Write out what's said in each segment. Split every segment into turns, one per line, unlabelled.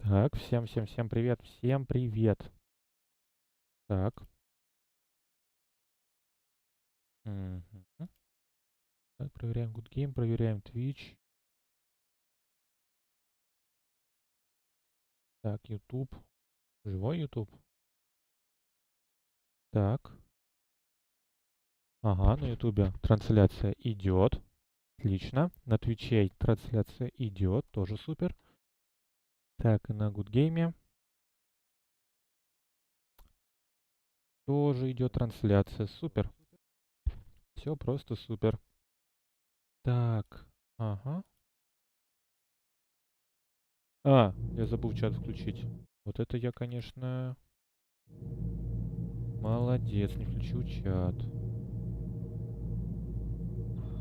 Так, всем привет, всем привет. Так. Мгм. Так, проверяем Good Game, проверяем Twitch. Так, YouTube. Живой YouTube. Так. Ага, на YouTube трансляция идет. Отлично. На Твиче трансляция идет. Тоже супер. Так, и на Good Game тоже идет трансляция. Супер. Все просто супер. Так. Ага. Я забыл чат включить. Вот это я, конечно, молодец, не включил чат.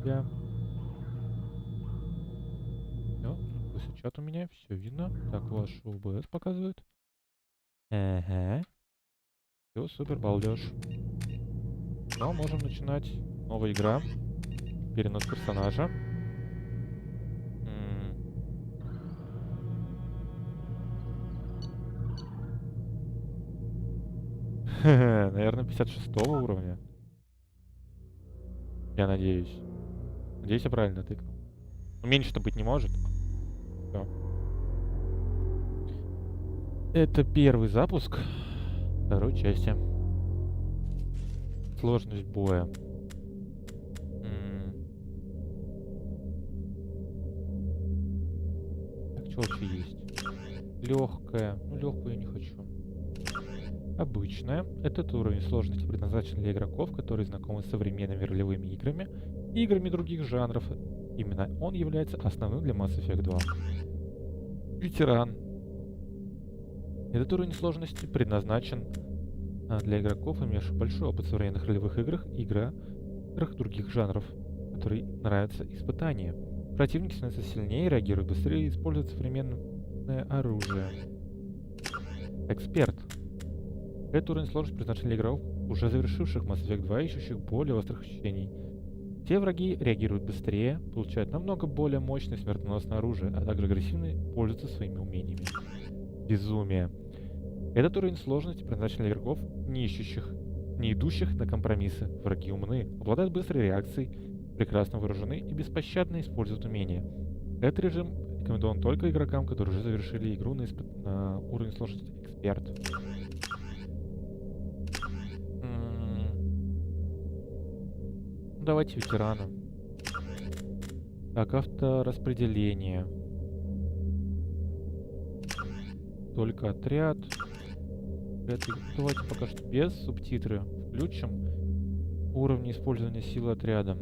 Я. Всё, открылся чат у меня, все видно. Так, ваш ОБС показывает. Ага. Все, супер, балдеж. Ну, можем начинать. Новая игра. Перенос персонажа. Наверное, 56 уровня. Я надеюсь. Надеюсь, я правильно тыкнул. Ну, меньше-то быть не может. Всё. Это первый запуск второй части. Сложность боя. Так, что вообще есть? Легкая. Ну, легкую я не хочу. Обычная. Этот уровень сложности предназначен для игроков, которые знакомы с современными ролевыми играми и играми других жанров. Именно он является основным для Mass Effect 2. Ветеран. Этот уровень сложности предназначен для игроков, имеющих большой опыт в современных ролевых играх и играх других жанров, которые нравятся испытания. Противники становятся сильнее, реагируют быстрее и используют современное оружие. Эксперт. Этот уровень сложности предназначен для игроков, уже завершивших Mass Effect 2 и ищущих более острых ощущений. Все враги реагируют быстрее, получают намного более мощное смертоносное оружие, а также агрессивно пользуются своими умениями. Безумие. Этот уровень сложности предназначен для игроков, не идущих на компромиссы. Враги умны, обладают быстрой реакцией, прекрасно вооружены и беспощадно используют умения. Этот режим рекомендован только игрокам, которые уже завершили игру на уровень сложности эксперт. Давайте ветерана. Так, автораспределение. Только отряд. Давайте пока что без субтитры включим. Уровни использования силы отряда.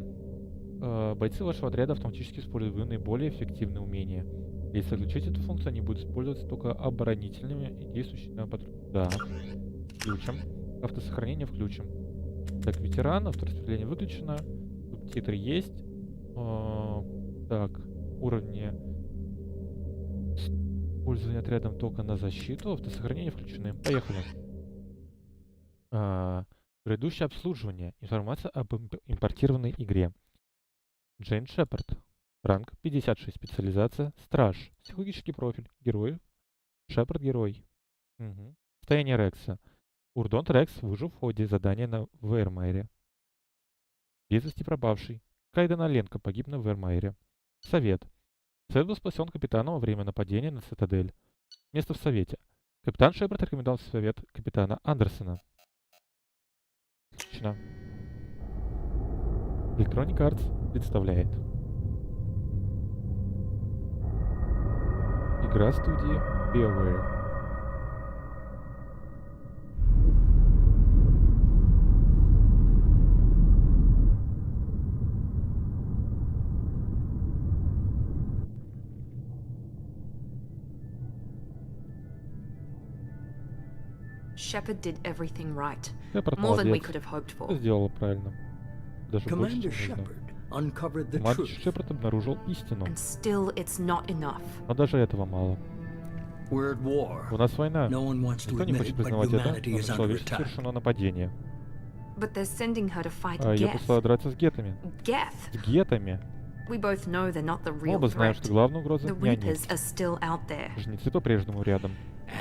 Бойцы вашего отряда автоматически используют наиболее эффективные умения. Если отключить эту функцию, они будут использоваться только оборонительными и действующими на патруль. Да. Включим. Автосохранение включим. Так, ветеран, автораспределение выключено. Субтитры есть. Так, уровни использования отрядом только на защиту. Автосохранение включены. Поехали. Предыдущее обслуживание. Информация об импортированной игре. Джейн Шепард. Ранг 56. Специализация. Страж. Психологический профиль. Герой. Шепард герой. Угу. Состояние Рекса. Урдонт Рекс выжил в ходе задания на Вермайре. Без вести пропавший. Кайден Оленко погиб на Вермайре. Совет. Совет был спасен капитаном во время нападения на цитадель. Место в совете. Капитан Шепард рекомендовал совет капитана Андерсона. Отлично. Electronic Arts представляет. Игра студии BioWare.
Shepard did everything right.
Шепард
More than we
молодец.
could have hoped for.
Все сделала правильно. Даже больше,
Commander
чем нужно.
Shepard uncovered the
Командир
truth.
Шепард обнаружил истину.
And still it's not enough.
Но даже этого мало.
We're at war.
У нас война.
No one wants to
Никто не
admit
хочет
it, but
признавать это,
humanity
но
is
на
under
человечестве
attack.
совершено нападение.
But they're sending her to fight
Ее
Geth.
послала драться с гетами.
Geth?
С гетами?
We both know they're not the
Мы
real
оба знаем,
threat.
что главная угроза
The
не они.
Reapers are still out there.
Жнецы по-прежнему рядом.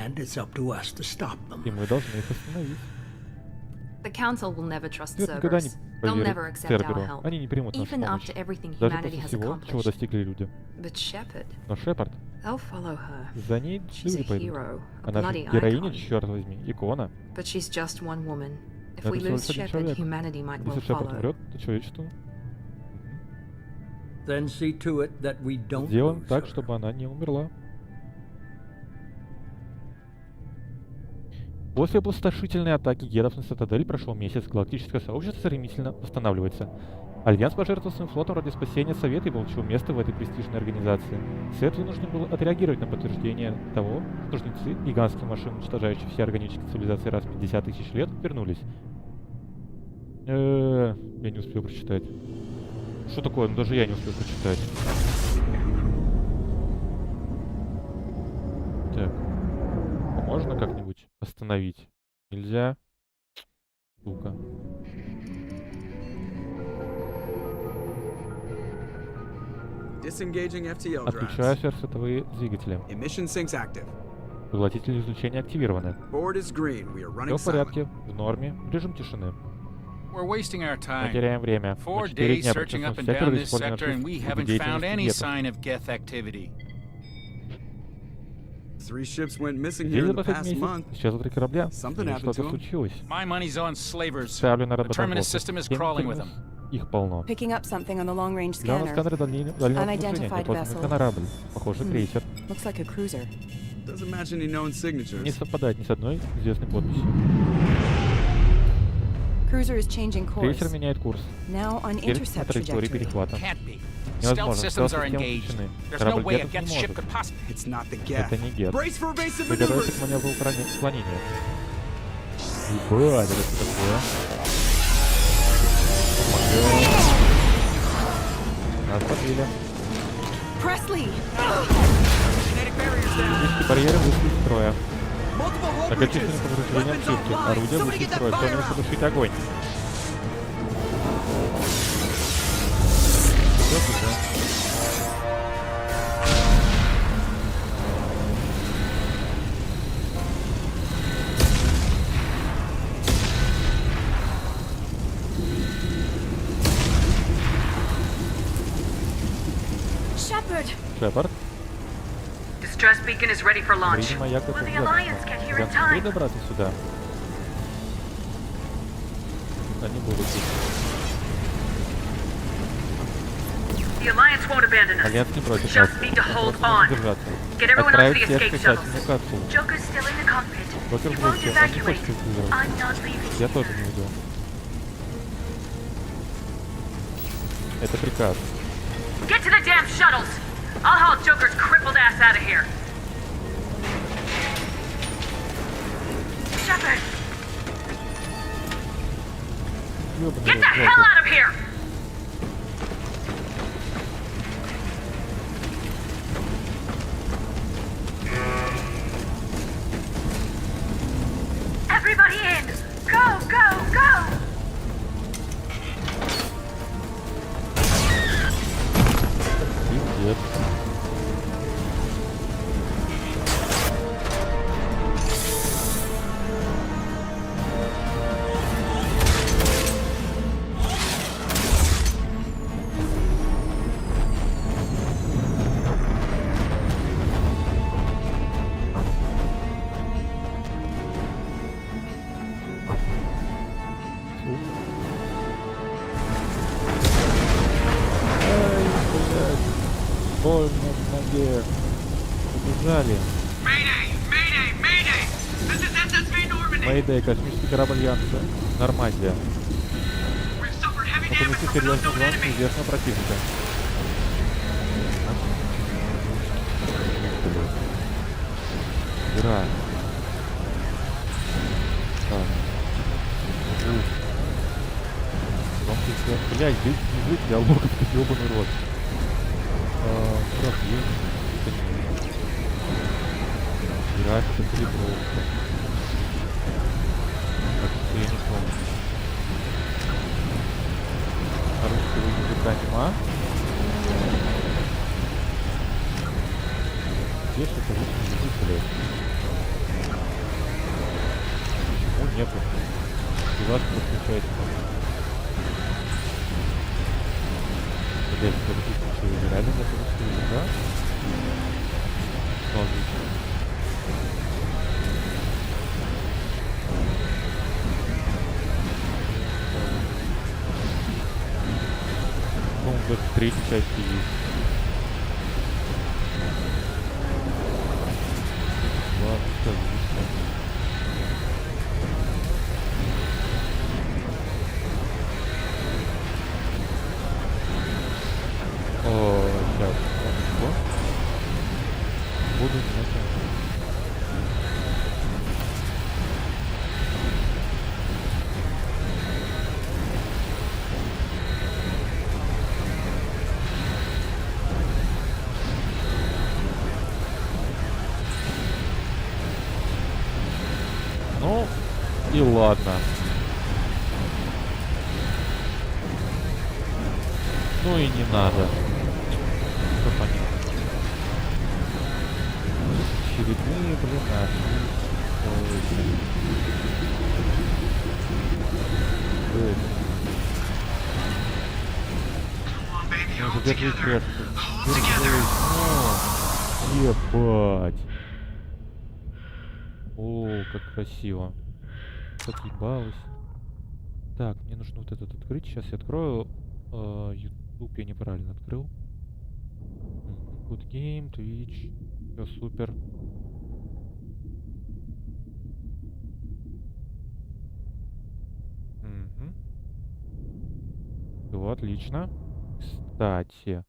And it's up to us to stop
И
them.
мы должны их остановить.
The Council will never trust
Свет никогда не
Cerberus. They'll never
поверит
accept our
Церберу.
help.
Они не примут нашу
Even
помощь.
after everything
Даже
humanity
после
has
всего, чего
accomplished.
достигли люди.
But Shepard,
Но Шепард,
they'll follow her.
за ней
She's a
люди пойдут.
hero, a
Она же
bloody
героиня,
icon.
черт возьми, икона.
But she's just one woman. If
Это
we
всего
lose
лишь один
Shepard,
человек.
humanity might well
Если Шепард
follow.
умрет, то человечеству
Then see to it that we don't
сделаем
lose
так,
her.
чтобы она не умерла. После опустошительной атаки гедов на Цитадель прошел месяц, галактическое сообщество стремительно восстанавливается. Альянс пожертвовал своим флотом ради спасения Совета и получил место в этой престижной организации. Совет вынужден был отреагировать на подтверждение того, что жнецы, гигантские машины, уничтожающие все органические цивилизации раз в 50 тысяч лет, вернулись. Я не успел прочитать. Что такое? Ну даже я не успел прочитать. Так. Можно как-нибудь остановить? Нельзя? Сука.
Disengaging FTL
Отключаю
drives.
сверхсветовые двигатели.
Emission sinks active.
Поглотители излучения активированы.
Board is green. We are
Все
running
в порядке, в норме, режим тишины.
We're wasting our
Мы
time.
теряем время.
4
Мы 4
days
дня
searching up
прочесываем
and
сектор
down
до
this
сих пор не
sector, and we
нашли
haven't
следы
found any
деятельности
sign of Geth activity.
Three ships went missing
Здесь
here
за
in the past
последний
month.
месяц исчезло 3 корабля.
Something
Или
happened to
что-то
'em.
случилось.
My money's on slavers.
Ставлю на
The terminus
работорговцев.
system is
Тем
crawling with
терминус,
them.
их полно.
Picking up something on the long-range
Главный
scanner.
сканер дальнего служения.
Unidentified
Неопознанный
vessel.
корабль. Похоже, крейсер.
Looks like a cruiser.
Doesn't match any known
Не
signatures.
совпадает ни с одной известной подписью.
Cruiser is changing course.
Крейсер меняет курс.
Now on
Теперь на
intercept
траектории
trajectory.
перехвата.
Can't be. Stealth
Невозможно.
systems are
Стелс-системы
engaged.
включены.
There's no
Корабль
way a
Гетов не
Geth ship
может.
could possibly.
It's not the
Это
Geth.
не Гет.
Brace for evasive
Приготовиться к
maneuvers.
маневру уклонения. Ебать, это что такое? Помогаю. Нас подбили.
Пресли!
Kinetic barriers down.
Физические барьеры вышли из строя.
Multiple hull
Многочисленные
breaches.
повреждения
Weapons
обшивки.
offline.
Орудия
Somebody
вышли
get
из
that
строя.
fire
Кто-нибудь
out.
потушить огонь. Всё, туда.
Shepard!
Шепард.
Distress beacon is ready for launch.
Видимо, я как
Will the
запуск.
Alliance get here in
Я смогу
time?
добраться сюда. Они будут тут.
The Alliance won't abandon us.
Альянс не против нас.
Just need to hold
Просто
on.
нужно держаться.
Get everyone onto
Отправить
the
всех
escape
в
shuttles.
спасательную капсулу.
Joker's still in the cockpit.
Джокер
He
в
won't
рубке, он не
evacuate.
хочет эвакуироваться.
I'm not leaving.
Я тоже не уйду. Это приказ.
Get to the damn shuttles. I'll haul Joker's crippled ass out of here. Shepard,
Ёбаный
get
рот,
the hell
Джокер.
out of here. Everybody in. Go, go, go.
Пиздец. Ай, блядь. Больно в ноге. Побежали. Мэйдэй, космический корабль Янса. Нормандия. Мы понесли серьезный урон неизвестного противника. Игра. Так. Блядь, здесь язык диалогов, как ёбаный рот. Прохождение. Графика, калибровка. Так, что я не помню. Русского языка нема. Где что-то лишнее лежит, блядь? Почему нету? И вас подключается. Блядь, подождите, что вы реально не подключили, да? Ну, отлично. Ну, вот в третьей части есть. Ладно, что отлично. О, сейчас. Что? Буду менять. Ну, и ладно. Ну и не надо. Что понятно. Очередные, блин, ну, задержи крепко. Держись. Ну, ебать. О, как красиво. Как ебалось. Так, мне нужно вот этот открыть. Сейчас я открою. YouTube я неправильно открыл. Good game, Twitch. Все супер. Все отлично. Кстати.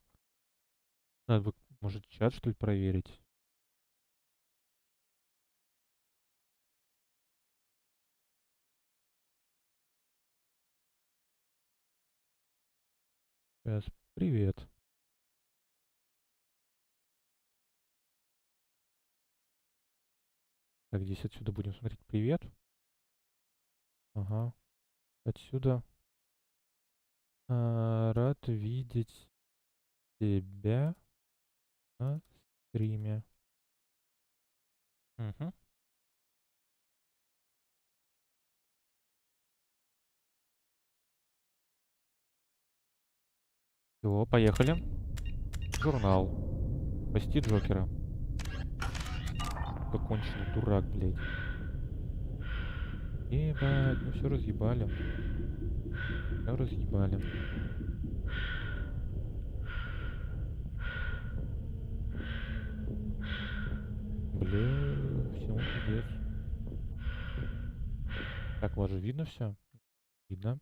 Надо бы, может, чат, что ли, проверить. Сейчас. Привет. Так, здесь отсюда будем смотреть привет. Ага. Отсюда. Рад видеть тебя на стриме. Угу. Все, поехали. Журнал. Спасти Джокера. Законченный дурак, блядь. Ебать, ну все разъебали. Все разъебали. Бля, всему пиздец. Так, вас же видно все? Видно.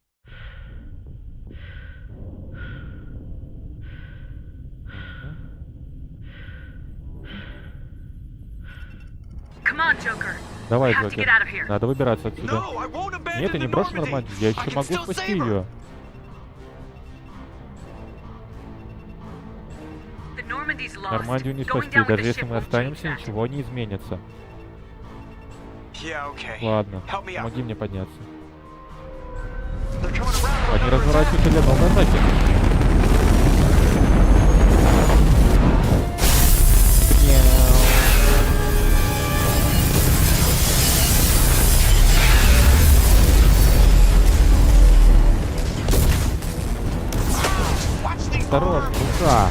Come on, Joker.
Давай,
We have to
Джокер.
get out of here.
Надо выбираться отсюда.
No, I won't abandon
Нет, я не
the
брошу
Normandy.
Нормандию. Я
I
еще
can
могу
still
спасти
save her.
ее.
The Normandy's lost.
Нормандию не
Going
спасти.
down with
Даже
the
если
ship
мы
won't change
останемся,
that.
ничего не изменится.
Yeah, okay.
Ладно,
Help me out.
помоги мне подняться.
They're coming around.
Они разворачиваются для волнозатия. Осторожно, рука.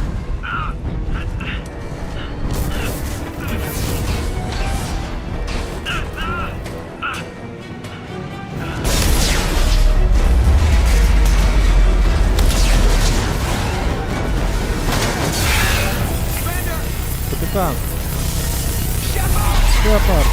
Капитан. Шепард.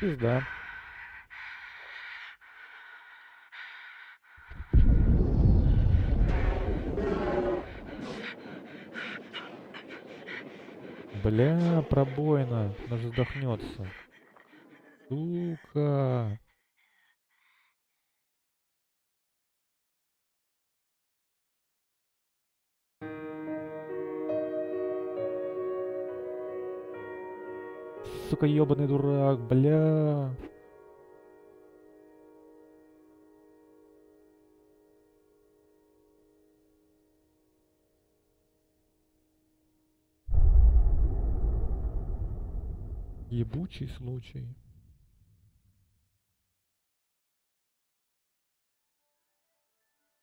Пизда. Бля, пробоина. Она же задохнется. Сука. сука, ёбаный дурак, бля. Ебучий случай.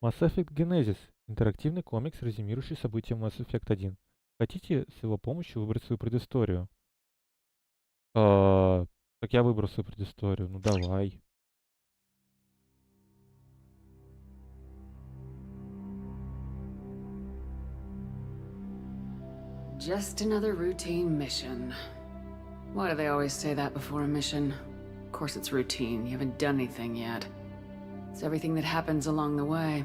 Mass Effect Genesis. Интерактивный комикс, резюмирующий события Mass Effect 1. Хотите с его помощью выбрать свою предысторию? Так я выбрал свою предысторию. Ну давай.
Just another routine mission. Why do they always say that before a mission? Of course it's routine. You haven't done anything yet. It's everything that happens along the way.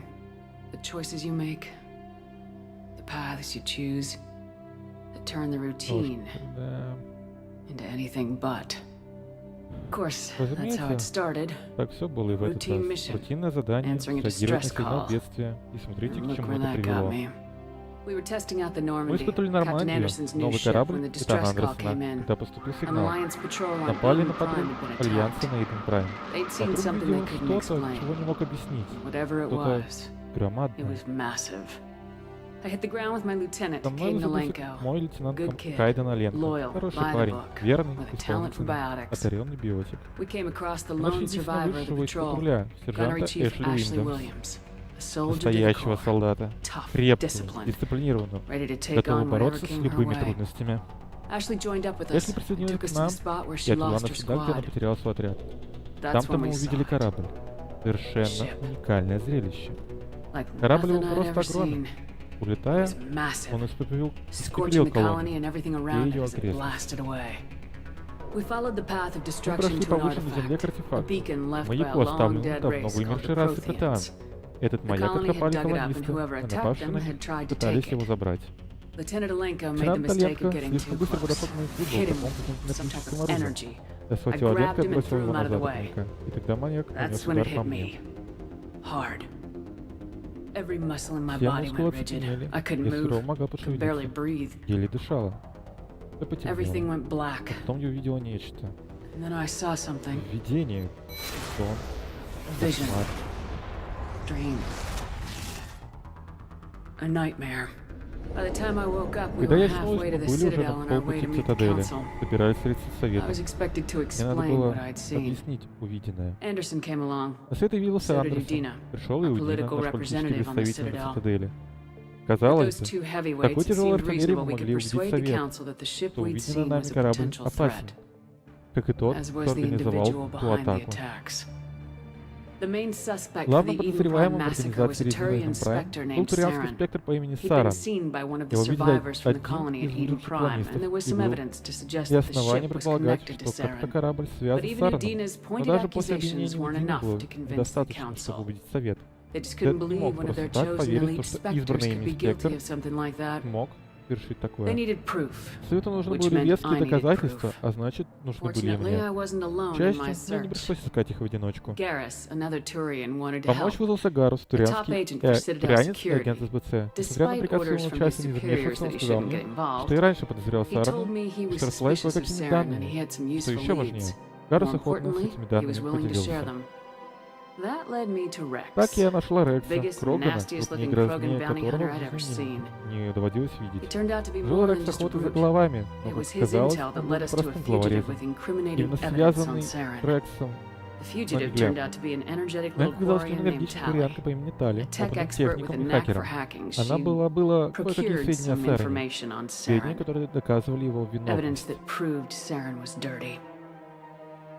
The choices you make. The paths you choose. That turn the routine
Да.
into anything but. Of course, that's how it
Разумеется,
started.
так все было и в этот
Routine
раз.
mission.
Рутинное задание,
Answering a
реагировать на
distress
сигнал
call.
бедствия. И смотрите,
And
к
look
чему
where
это
that got
привело.
me. We were testing out the
Мы
Normandy,
испытывали
Captain
Нормандию,
Anderson's new
новый
ship, when
корабль
the
капитана
distress call
Андерсона,
came in.
когда поступил
An
сигнал.
Alliance patrol on
Напали на
Eden Prime
патруль
had been
Альянса
attacked.
на Эйден Прайм.
They'd seen
Патруль
something they
видел
couldn't
что-то,
explain.
чего не мог объяснить.
Whatever it
Что-то
was, it
громадное.
was massive. I hit the ground with my lieutenant,
За мной
Caden
высадился
Alenko.
мой лейтенант
Good kid,
Кайден Аленко.
loyal,
Хороший
by the
парень,
book,
верный,
with a talent for
исполнительный,
biotics.
одаренный биотик.
We came across the
Мы
lone
нашли единственного
survivor of the
высшего из
patrol,
патруля,
Gunnery
сержанта
Chief
Эшли
Ashley
Уильямс.
Williams, a soldier to the
Настоящего
core,
солдата,
tough,
крепкого,
disciplined,
дисциплинированного,
ready to take
готового
on whatever
бороться с
came her
любыми
way.
трудностями.
Ashley joined up with us,
Если
and
присоединилась
took
к
us to
нам
the spot where
и
she
отвела
lost
нас
her
туда, где она
squad.
потеряла свой отряд.
That's
Там-то
when
мы
we
увидели
saw it.
корабль. Совершенно
Ship.
уникальное зрелище.
Like
Корабль
nothing
был
I'd
просто
ever
огромен.
seen. It
Улетая,
was massive,
он испепелил
scorching the colony
колонию.
and everything around it
ее
as it
окрестности.
blasted away. We followed the path of
Мы
destruction
прошли
to
по
an
вышедшей на земле к
artifact, a
артефакту.
beacon left by a
Маяку,
long
оставленному
dead
давно
race called
вымершей
the
расы Протеан.
Protheans.
Этот
The
маяк
colony had
откопали
dug it up, and
колонисты,
whoever
а
attacked
напавшие
them
на
had
них
tried to
пытались
take
его
it.
забрать.
Lieutenant Alenko made the
Лейтенант
mistake
Аленко
of getting
слишком
too
быстро
close.
подошел к моему
Hit
флигелу,
him
по-моему,
with
каким-то
some type
металлическим
of
оружием.
energy.
Я
I
схватил Аленко
grabbed
и
him and
отбросил
threw
его
him out of the
назад от
way.
маяка. И тогда маяк
That's
нанес
when it
удар по
hit
мне.
me. Hard. Every muscle in my
Все
body
мускулы
went rigid.
оцепенели.
I couldn't
Я с трудом
move.
могла
Could barely
пошевелиться.
breathe.
Еле дышала. Все
Everything
потемнело.
went black.
Потом я увидела нечто.
And then I saw something.
Видение. Сон.
A vision.
Кошмар.
Dream. A nightmare. By the time I woke up, we
Когда
were
я
halfway
очнулась,
to
мы
the
были уже
Citadel
на
on our way
полпути
to
к
meet the
цитадели.
Council.
Собирались встретиться с
I
советом.
was expected to
Мне надо
explain
было
what I'd seen.
объяснить увиденное.
Anderson came along.
На свет явился
So did
Андерсон.
Udina,
Пришел и
a
Удина,
political
наш политический
representative on the
представитель на
Citadel.
цитадели.
With
Казалось
those
бы,
two
в
heavyweights,
такой
it
тяжелой
seemed
артиллерии
reasonable
мы
we
могли
could
убедить
persuade the
совет,
Council that the ship
что
we'd
увиденный
seen
нами
was a
корабль
potential
опасен,
threat,
как и тот,
as
кто
was the
организовал
individual
ту
behind the
атаку.
attacks. The main suspect for
Главным
the Eden Prime
подозреваемым в
massacre was
организации
a
резни
Turian
Эйден Прайм
inspector
был
named
турианский
Saren.
спектр по имени
He'd been
Саран.
seen by one of the
Его видели
survivors from the
одним
colony at
из
Eden
выживших
Prime, and there
колонистов,
was
и
some
было
evidence to suggest
и
that the
основания
ship was
предполагать,
connected to
что как-то
Saren.
корабль
But
связан с
even
Сараном.
Udina's
Но
pointed
даже после
accusations
обвинения
weren't
Удины
enough
было
to convince the
недостаточно, чтобы
Council.
убедить совет.
They just
Совет
couldn't
не
believe
мог
one of their
просто так
chosen
поверить,
elite
что
specters
избранный
could
ими
be guilty
спектр
of something like that.
мог совершить
They
такое.
needed proof.
Совету нужны
which
были
meant
веские
I needed
доказательства,
proof.
а значит, нужны были и
Fortunately, I
мне.
wasn't alone
К
in my
счастью, мне не
search.
пришлось искать их в одиночку.
Garrus, another Turian, wanted to
Помочь
help.
вызвался Гарус,
top
турианский
agent for Citadel
турианец и
security.
агент СБЦ. Несмотря на
Despite
приказ
orders
своего
from his
начальника не
superiors
замешиваться,
that
он
he
сказал
shouldn't get
мне,
involved,
что и раньше подозревал
he told
Сарана,
me he was
что располагает
suspicious of
кое-какими
Saren and he
данными.
had some
Что
useful
еще
leads.
важнее, Гарус
More
охотно с
importantly,
этими
he
данными
was willing to share
поделился.
them. That led me to
Так
Rex.
я нашла Рекса,
Biggest,
Крогана,
nastiest
крупнее и
looking Krogan
грознее
bounty
которого
hunter I'd ever
в жизни
seen.
не доводилось
He
видеть.
turned out to be
Жил
more than
Рекс
just a
охотой за
brute.
головами, но,
It
как
was his
казалось,
intel
он
that
был
led us to a
простым
fugitive
главорезом.
with incriminating
Именно
evidence on
связанный
Saren.
Рексом.
The fugitive
Глеб.
turned out to be an energetic
Мне
little
показалось, что
warrior named
энергичная турианка
Tally.
по имени Тали,
A tech
опытным
expert with a
техником и
knack for
хакером.
hacking,
Она
she
была кое-какие
procured
сведения о
some
Сарене.
information on
Сведения,
Saren.
которые доказывали его
Evidence
виновность.
that proved Saren was dirty.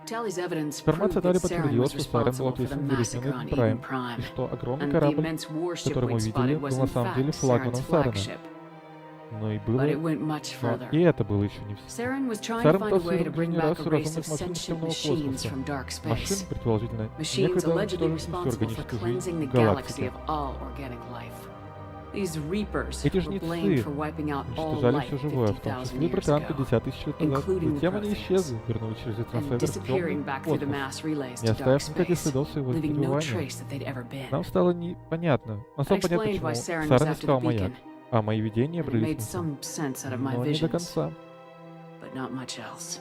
Tally's evidence
Информация
proved
Тали
that Saren
подтвердила,
was
что Сарен был
responsible for the
ответственен за
massacre
резни
on
на Прайм,
Eden Prime,
и что огромный
and the
корабль,
immense warship
который мы
we
видели,
spotted was
был на
in
самом деле
fact
флагманом
Saren's
Сарена.
flagship.
Но и
But
было...
it went much
Но
further.
и это было еще не все.
Saren was trying to
Сарен
find a
пытался
way to
вернуть
bring back a
генерацию
race
разумных
of
машин из
sentient
темного
machines
космоса.
from dark
Машин,
space.
предположительно,
Machines
некогда
allegedly
уничтоживших всю
responsible for
органическую
cleansing
жизнь
the galaxy
галактики.
of all organic life. These reapers
Эти
were blamed
жнецы
for wiping out all
уничтожали
life
все живое, в том
50,000
числе и
years
протеан
ago,
50 тысяч лет назад.
including the
Затем они
Protheans,
исчезли, вернувшись через
and
трансфер в
disappearing
темный
back through the
космос,
mass relays
не
to dark
оставив никаких
space,
следов своего
leaving no
пребывания.
trace that they'd ever been.
Нам стало непонятно. Нам стало
I
понятно,
explained
почему
why Saren was
Сарен
after
искал
the
маяк,
beacon,
а мои видения
and it
брались
made
смыслом.
some sense out of my
Но не до
visions,
конца.
but not much else.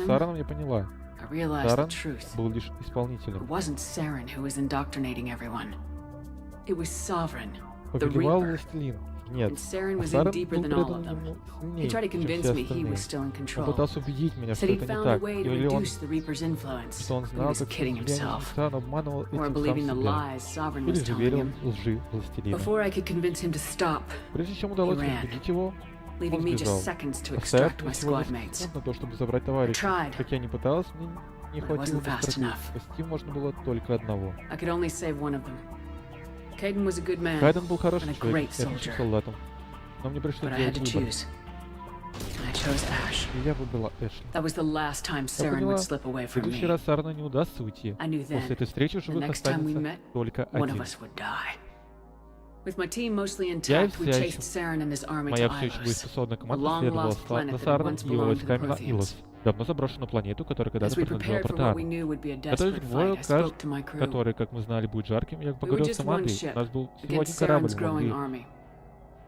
him,
Сарана мне поняла.
I realized the
Саран
truth.
был лишь исполнителем.
It wasn't Saren who was indoctrinating everyone. It was Sovereign, the
Повелевал
Reaper.
властелин. Нет,
And Saren
а
was in
Саран
deeper
был
than all
предан
of them.
ему
He
сильнее,
tried to
чем
convince
все
me he
остальные.
was still in
Он
control.
пытался убедить меня, что
Said he
это не
found a
так.
way to
Или он,
reduce the Reaper's influence,
что он
but he
знал,
was
как
kidding
влияние
himself.
лица, он обманывал
Or
этим сам
believing the
себя.
lies Sovereign
Или
was
же
telling
верил
him.
лжи властелина.
Before I could convince him to stop,
Прежде чем удалось
he ran,
разбудить его,
leaving
он
me
сбежал,
just seconds to
оставив
extract
мне
my
всего
squad
10
mates.
секунд на то, чтобы забрать
I
товарища.
tried,
Как я не пыталась, мне не
but it
хватило
wasn't fast
быстроты.
enough.
Спасти можно было только одного.
I could only save one of them. Caden was a good man,
Кайден был хорошим
and a
человеком,
great
верным
soldier.
солдатом. Но мне пришлось
but I had
делать
to
выбор.
choose. I chose Ash.
И я выбрала Эшли.
That was the last time
Я
Saren
поняла,
would slip away
в
from
следующий
me.
раз Сарану не удастся уйти.
I knew
После
then,
этой встречи в
the
живых
next time we
останется
met,
только
one of
один.
us would die. With my team mostly
Я
intact, we
вся
chased
еще,
Saren and his army
моя
to
все еще
Ilos,
боеспособная
the
команда следовала
long-lost
за
planet that
Сараном
once
и его
belonged to the
войсками на
Protheans.
Илос, давно заброшенную планету, которая когда-то
As we
принадлежала
prepared for what we
Протеану.
knew would be a
Готовясь
desperate
к бою,
fight, I spoke to my crew.
который, как мы знали, будет жарким, я
We were
поговорил с
just one
командой.
ship
У нас был всего один
against
корабль,
Saren's
мы
growing
могли.
army.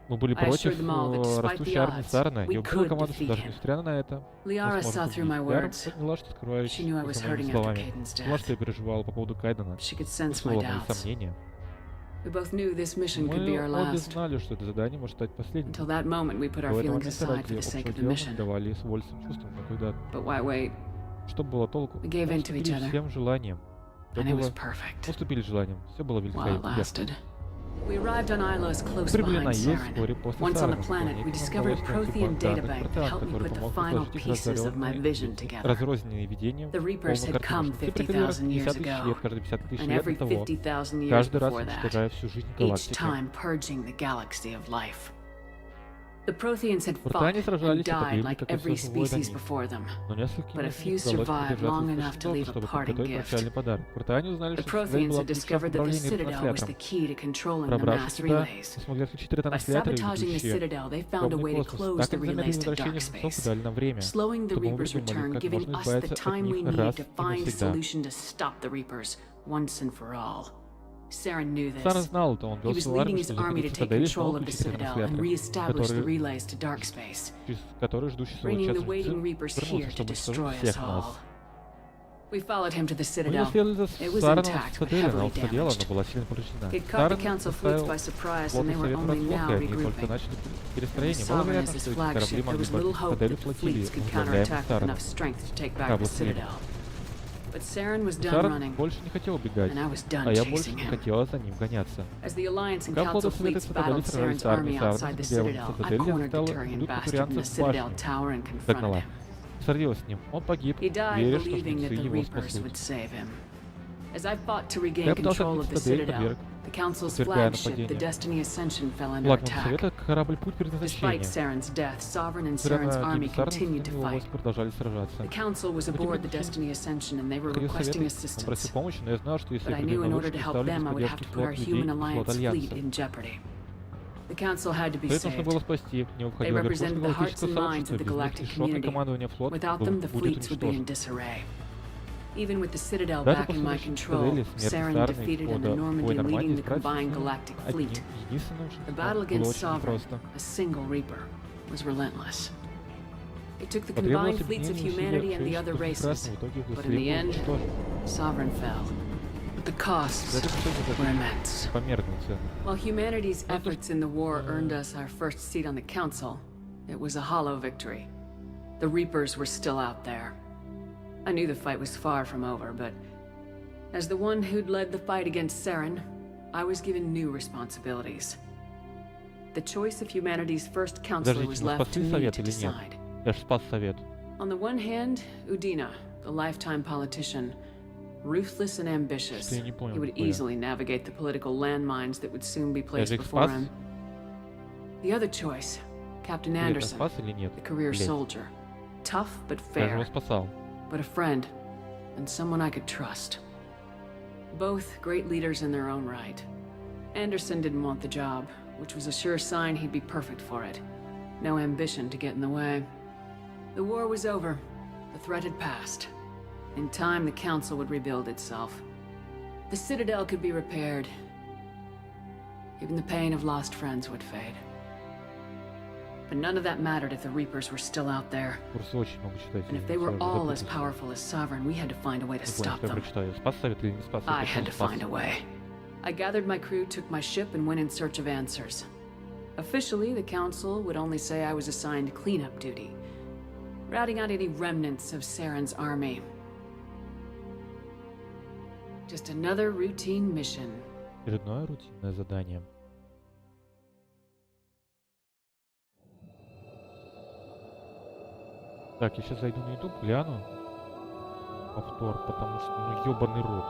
Мы были
I
против
assured them all that despite
растущей
the
армии
odds,
Сарана.
we
Я убедила
could
команду, что
defeat
даже
him.
несмотря на это,
Liara
мы
saw
сможем
through my
победить. Яра
words.
поняла, что скрываюсь
She knew I was
за моими
hurting after
словами.
Caden's
Поняла,
death.
что я переживала по поводу Кайдена.
She could sense my
Чувствовала мои
doubts.
сомнения.
We both knew this mission could be
Мы
our
обе
last.
знали, что это задание может стать последним.
Until that moment, we put our
До этого
feelings
момента
aside for
ради
the sake
общего
of the
дела мы
mission.
давали с вольственным чувством, но когда...
But why wait?
Что было толку?
We gave
Мы
in to each
уступили
other.
всем желаниям. Всё
And it was
было...
perfect.
Уступили желаниям. Все было
While it
великолепно.
lasted. We arrived on Ilos close
Прибыли на
behind
Ил
Saren.
вскоре после
Once on the
Сарана.
planet, we
Планете
discovered a
нам удалось найти
Prothean
данных
databank that
Протеан,
helped me
который
put the
помог
final
сложить их
pieces of my vision together.
разрозненные видения
The Reapers
полную
had come
картину. Все приходили раз в
50,000 years
50 тысяч
ago,
лет, каждые 50 тысяч
and
лет
every
до того,
50,000 years
каждый раз
before that,
уничтожая всю жизнь
each
галактики.
time purging the galaxy of life. The Protheans had fought
Протеане
and
сражались и
died
погибли,
like
как и
every
все живое до
species
них.
before them.
Но нескольким
But a
из
few
них удалось
survived long enough
продержаться
to leave
достаточно долго,
a
чтобы
parting
подготовить
gift.
прощальный подарок. Протеане узнали,
The
что цель
Protheans
была
had
ключом
discovered that the
управления
Citadel was the
ретранслятором.
key to controlling the
Пробравшись
mass
туда,
relays.
мы смогли отключить
By
ретрансляторы,
sabotaging the
ведущие
Citadel, they found a
главный
way to
космос.
close
Так
the
они замедлили
relays to
возвращение
dark
часов и
space,
дали нам время,
slowing the
чтобы мы
Reapers'
придумали,
return,
как
giving
можно
us the
избавиться от
time we
них
need
раз
to
и
find
навсегда.
solution to stop the Reapers once and for all. Saren knew
Саран
this.
знал это, он
He
вел
was
свою
leading
армию,
his
чтобы
army to
захватить
take
цитадель и
control
снова
of the
включить
Citadel and
ретрансляторы,
reestablish the
которые,
relays to dark space,
через которые ждущий своего
bringing the
часа
waiting
жрецы
Reapers here
вернулся,
to
чтобы
destroy
уничтожить
us
всех нас.
all. We followed him to the
Мы
Citadel.
следовали за
It was
Сараном
intact,
в
but
цитадели, она
heavily
уцелела,
damaged.
но была сильно повреждена.
It caught the
Саран
council fleets
заставил
by surprise, and
флот
they were
Совета
only now
врасплох, и они только
regrouping.
начали
And
перестроение. Было
Sovereign
вероятно,
as his
что эти
flagship,
корабли
there
могли
was little
брать
hope
цитадель
that the
флотилии,
fleets could
возглавляемой
counterattack with
Сараном.
enough strength to take back
Кабла
the
слили.
Citadel. But Saren was done
Саран
running,
больше не хотел убегать,
and I was done
а я больше
chasing
не
him.
хотела за ним гоняться.
As the Alliance and
Пока флоты
Council
Совета и
fleets
Цитадели
battled
сражались
Saren's
с армией
army
Сарана,
outside the
белым
Citadel, I
Цитадель, я
cornered the
стала
Turian
ведут
bastard in the
турианцев в
Citadel
башню.
tower and confronted
Догнала.
him.
Сордилась с ним. Он погиб,
He died
веря, что
believing that
жрецы
the
его
Reapers
спасут.
would save him. As I fought to regain
Я пытался
control of
отбить
the
Цитадель,
Citadel,
подверг
the Council's
подвергая
flagship, the
нападению.
Destiny Ascension, fell under
Флагман
attack.
Совета — корабль «Путь
Despite
предназначения».
Saren's death, Sovereign and
Несмотря
Saren's
на
army
гибель Сарана,
continued to
его
fight.
войска продолжали сражаться.
The Council was aboard the Destiny Ascension, and they were
Ходил
requesting
советы, он просил
assistance.
помощи, но я знал, что если
But
я
I
приду
knew
на
in order
вышку,
to help
ставлю
them, I
без
would have
поддержки
to put our
флот людей
human
и флот
alliance fleet
Альянса.
in jeopardy. The Council had to be
Совет нужно
saved.
было спасти, не
They
уходило верхушка
represented the hearts
галактического
and minds
сообщества,
of the
без них
galactic
лишенное
community.
командование флот
Without them, the
будет
fleets would be in
уничтожен.
disarray. Even with the Citadel
Даже
back in
после
my
защиты
control,
цитадели, смерти
Saren
Сарана и
defeated and
исхода
the
бой
Normandy
Нормандии
leading the
справиться
combined
с
galactic
одним
fleet.
единственным,
The
что
battle
было
against
очень
Sovereign,
непросто.
a single Reaper, was relentless. It took the
Потребовалось
combined fleets of
объединение
humanity
усилий
and the other
человечества,
races,
прекрасно, в итоге
but in the
быстрее
end,
уничтожен.
Sovereign fell. But the costs
За это все
were immense.
померные цены.
While humanity's efforts in the war earned us our first seat on the Council, it was a hollow victory. The Reapers were still out there. I knew the fight was far from over, but as the one who'd led the fight against Saren, I was given new responsibilities. The choice of humanity's first counselor was
Подождите, мы
left to
спасли
me
совет
to
или нет?
decide.
Я же спас совет.
On the one hand, Udina, the lifetime politician, ruthless and ambitious,
Что я не понял,
he would
какое?
easily navigate the political landmines that would soon be
Я
placed
же их
before
спас.
him. The other choice, Captain
Или я
Anderson,
спас или нет?
the career
Блядь,
soldier, tough but
я же его
fair,
спасал.
but a friend and someone I could trust. Both great leaders in their own right. Anderson didn't want the job, which was a sure sign he'd be perfect for it. No ambition to get in the way. The war was over. The threat had passed. In time, the Council would rebuild itself. The Citadel could be repaired. Even the pain of lost friends would fade. But none of that mattered if the Reapers were still out there.
Курсы очень много читать.
And if they were all as powerful as Sovereign, we had to find a way to
Не понял,
stop
что я
them.
прочитаю. Спас совет или не спас? Я
I had
просто
to
спас.
find a way. I gathered my crew, took my ship, and went in search of answers. Officially, the Council would only say I was assigned cleanup duty, routing out any remnants of Saren's army. Just another routine mission.
Очередное рутинное задание. Так, я сейчас зайду на YouTube, гляну повтор, потому что, ну, ёбаный рот.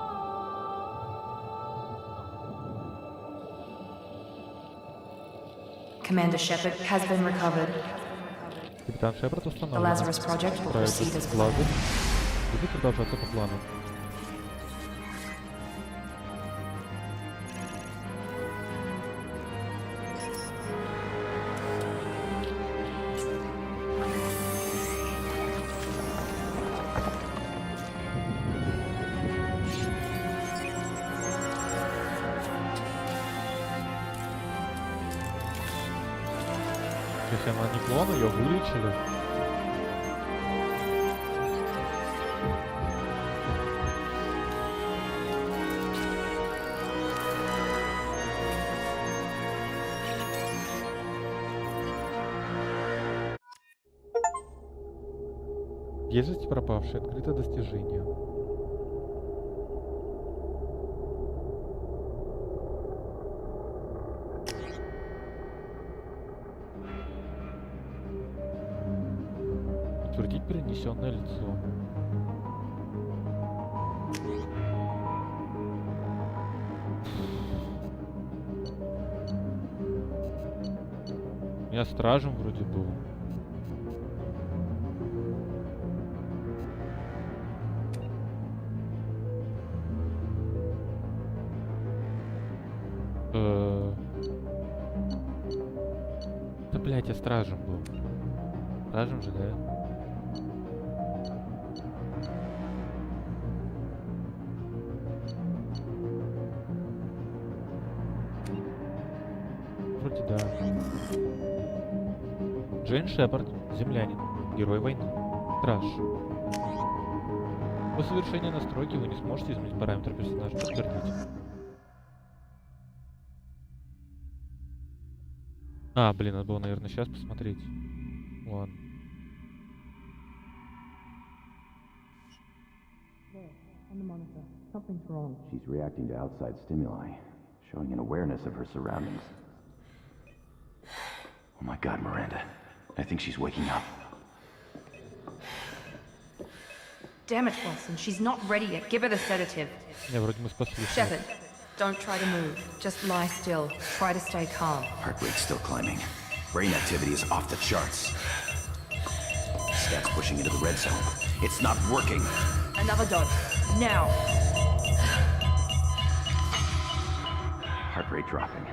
Commander Shepard has been recovered.
Капитан Шепард
The
установлен.
Lazarus Project will proceed as
Лазер
planned.
будет продолжаться по плану. Если она не клон, ее вылечили. Дерзость пропавшая, открыто достижение. Утвердить перенесенное лицо. У меня стражем вроде был. Да, блядь, я стражем был. Стражем же, да? Вроде да. Джейн Шепард, землянин, герой войны, страж. После совершения настройки вы не сможете изменить параметры персонажа. Подтвердить. А, блин, надо было, наверное, сейчас посмотреть. Ладно.
On the monitor. Something's wrong. She's reacting to outside stimuli, showing an awareness of her surroundings. Oh my God, Miranda. I think she's waking up.
Damn it, Wilson. She's not ready yet. Give her the sedative.
Не, вроде мы спасли.
Shepard, don't try to move. Just lie still. Try to stay calm.
Heart rate's still climbing. Brain activity is off the charts. Stats pushing into the red zone. It's not working.
Another dose. Now.
Heart rate dropping.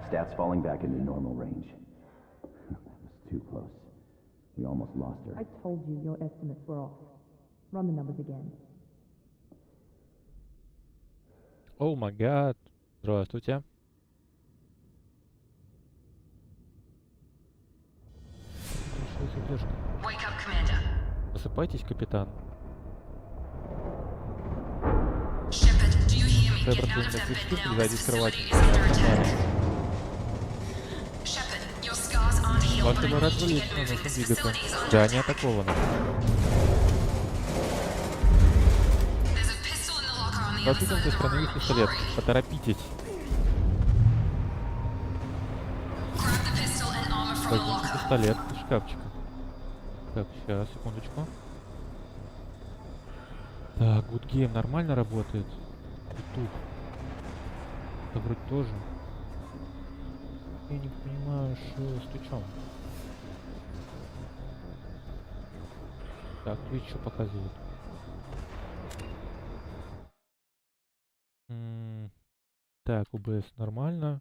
Stats falling back into normal range. That was too close. We almost lost her.
I told you your estimates were off. Run the numbers again.
О май гад. Здравствуйте.
Wake up, Commander.
Просыпайтесь, капитан.
Shepard, do you hear me?
Шепард,
Get out of
вы
that
слышите?
bed now.
Сзади
This
кровати.
facility is under attack. Shepard, your scars aren't healed,
Ваши
but I need
врата
you to get
лично
moving.
нужно
This
двигаться.
facility is under
Здание
attack.
атаковано.
There's a pistol in the locker on the
Во
other
втором
side of the
страны
room.
есть пистолет.
Hurry.
Поторопитесь.
Grab the pistol and armor from the
Возьмите
locker.
пистолет из шкафчика. Так, сейчас, секундочку. Так, Good Game нормально работает. YouTube. Это вроде тоже. Я не понимаю, что с чем. Так, Twitch что показывает? Так, OBS нормально.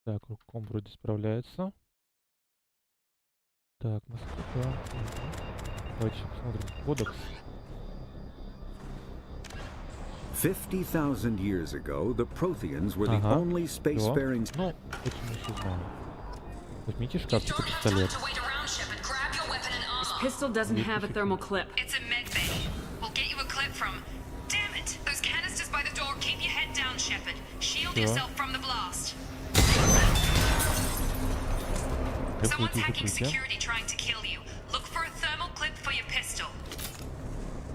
Так, комп вроде справляется. Так, Москва. Давайте посмотрим. Кодекс.
50,000 years ago, the Protheans were the
Ага.
only
Всё.
spacefaring.
Ну, это мы все знаем. Возьмите шкафчик и пистолет.
This pistol doesn't have a thermal clip.
It's a med bay. We'll get you a clip from. Damn it! Those canisters by the door. Keep your head down, Shepard. Shield
Всё.
yourself from the blast. Someone's hacking security trying to kill you. Look for a thermal clip for your pistol.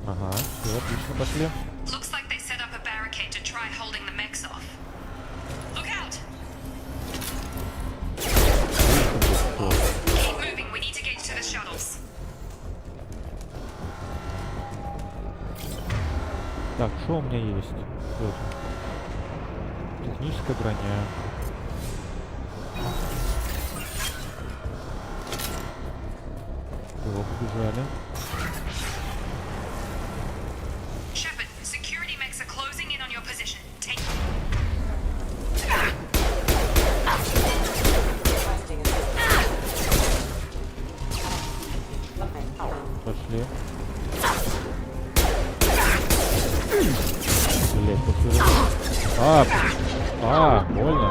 Ага, все, отлично, пошли.
Looks like they set up a barricade to try holding the mechs off. Look out! Keep moving. We need to get to the shuttles.
Так, что у меня есть? Вот. Техническая броня. О, побежали.
Shepard, security mechs are closing in on your position. Take.
Пошли. Блять, посмотри. Больно.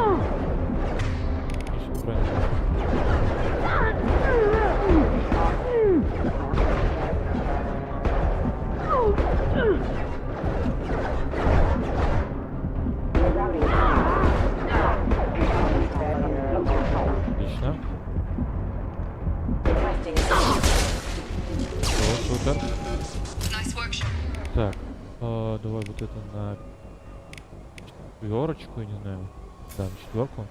Ничего правильно. Отлично. Супер.
Nice work, Shepard.
Так, давай вот это на четверочку, я не знаю. Да, на четверку.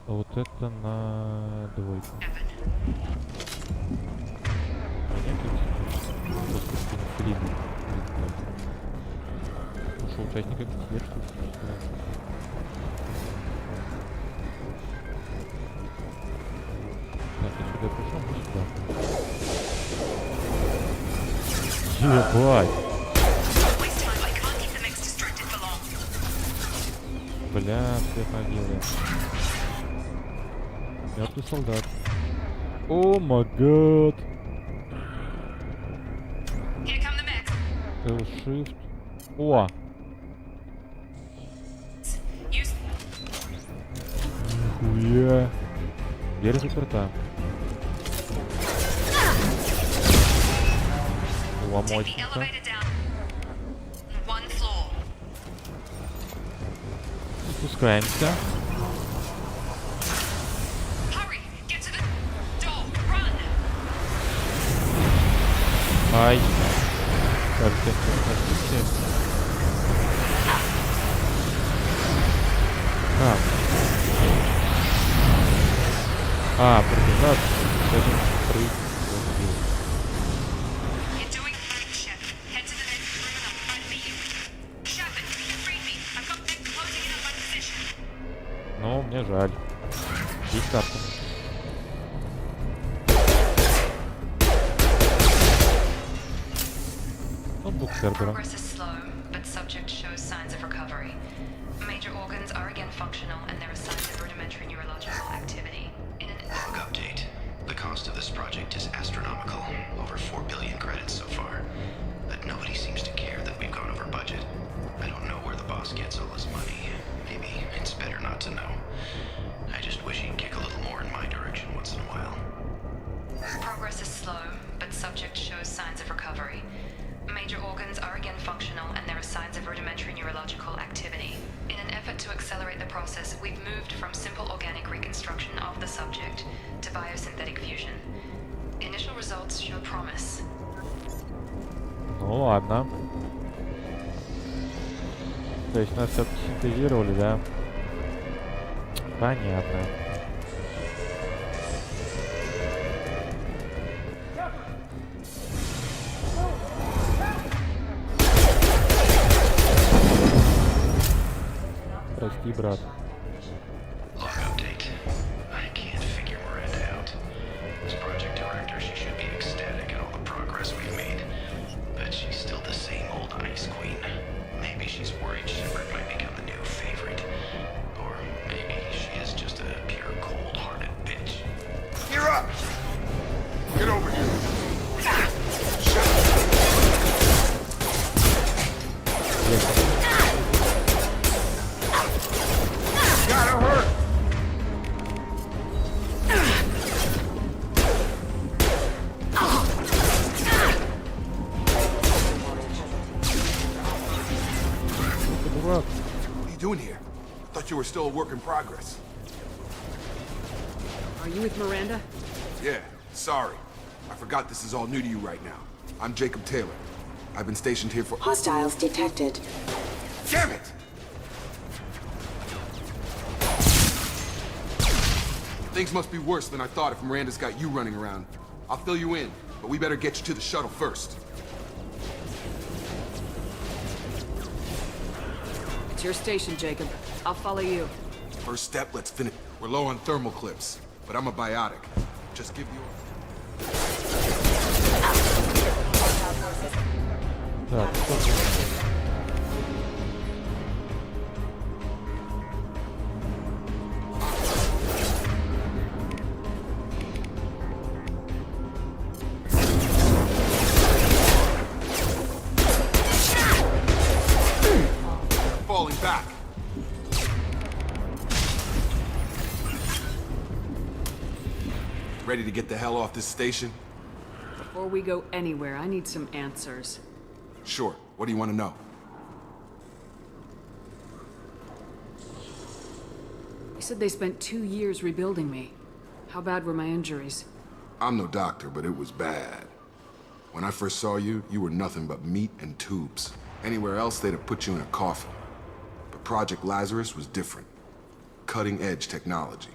А вот это на двойку. Ушел участника беседы, что ли? Так, я сюда пришел, мы сюда. Ебать! Бля, все могилы. Мертвый солдат. О май гад! L-shift. О! Нихуя! Дверь заперта. Ломочненько. Спускаемся. Ай. Кажется, пробежать. Ну, мне жаль. Есть карта. Ноутбук сервера. Ну ладно. То есть нас все синтезировали, да? Понятно. Прости, брат.
You were still a work in progress.
Are you with Miranda?
Yeah, sorry. I forgot this is all new to you right now. I'm Jacob Taylor. I've been stationed here for—
Hostiles detected.
Damn it! Things must be worse than I thought if Miranda's got you running around. I'll fill you in, but we better get you to the shuttle first.
It's your station, Jacob. I'll follow you.
First step, let's finish. We're low on thermal clips, but I'm a biotic. Just give you—
Так, что же?
Falling back. Ready to get the hell off this station?
Before we go anywhere, I need some answers.
Sure. What do you want to know?
You said they spent 2 years rebuilding me. How bad were my injuries?
I'm no doctor, but it was bad. When I first saw you, you were nothing but meat and tubes. Anywhere else, they'd have put you in a coffin. But Project Lazarus was different. Cutting-edge technology.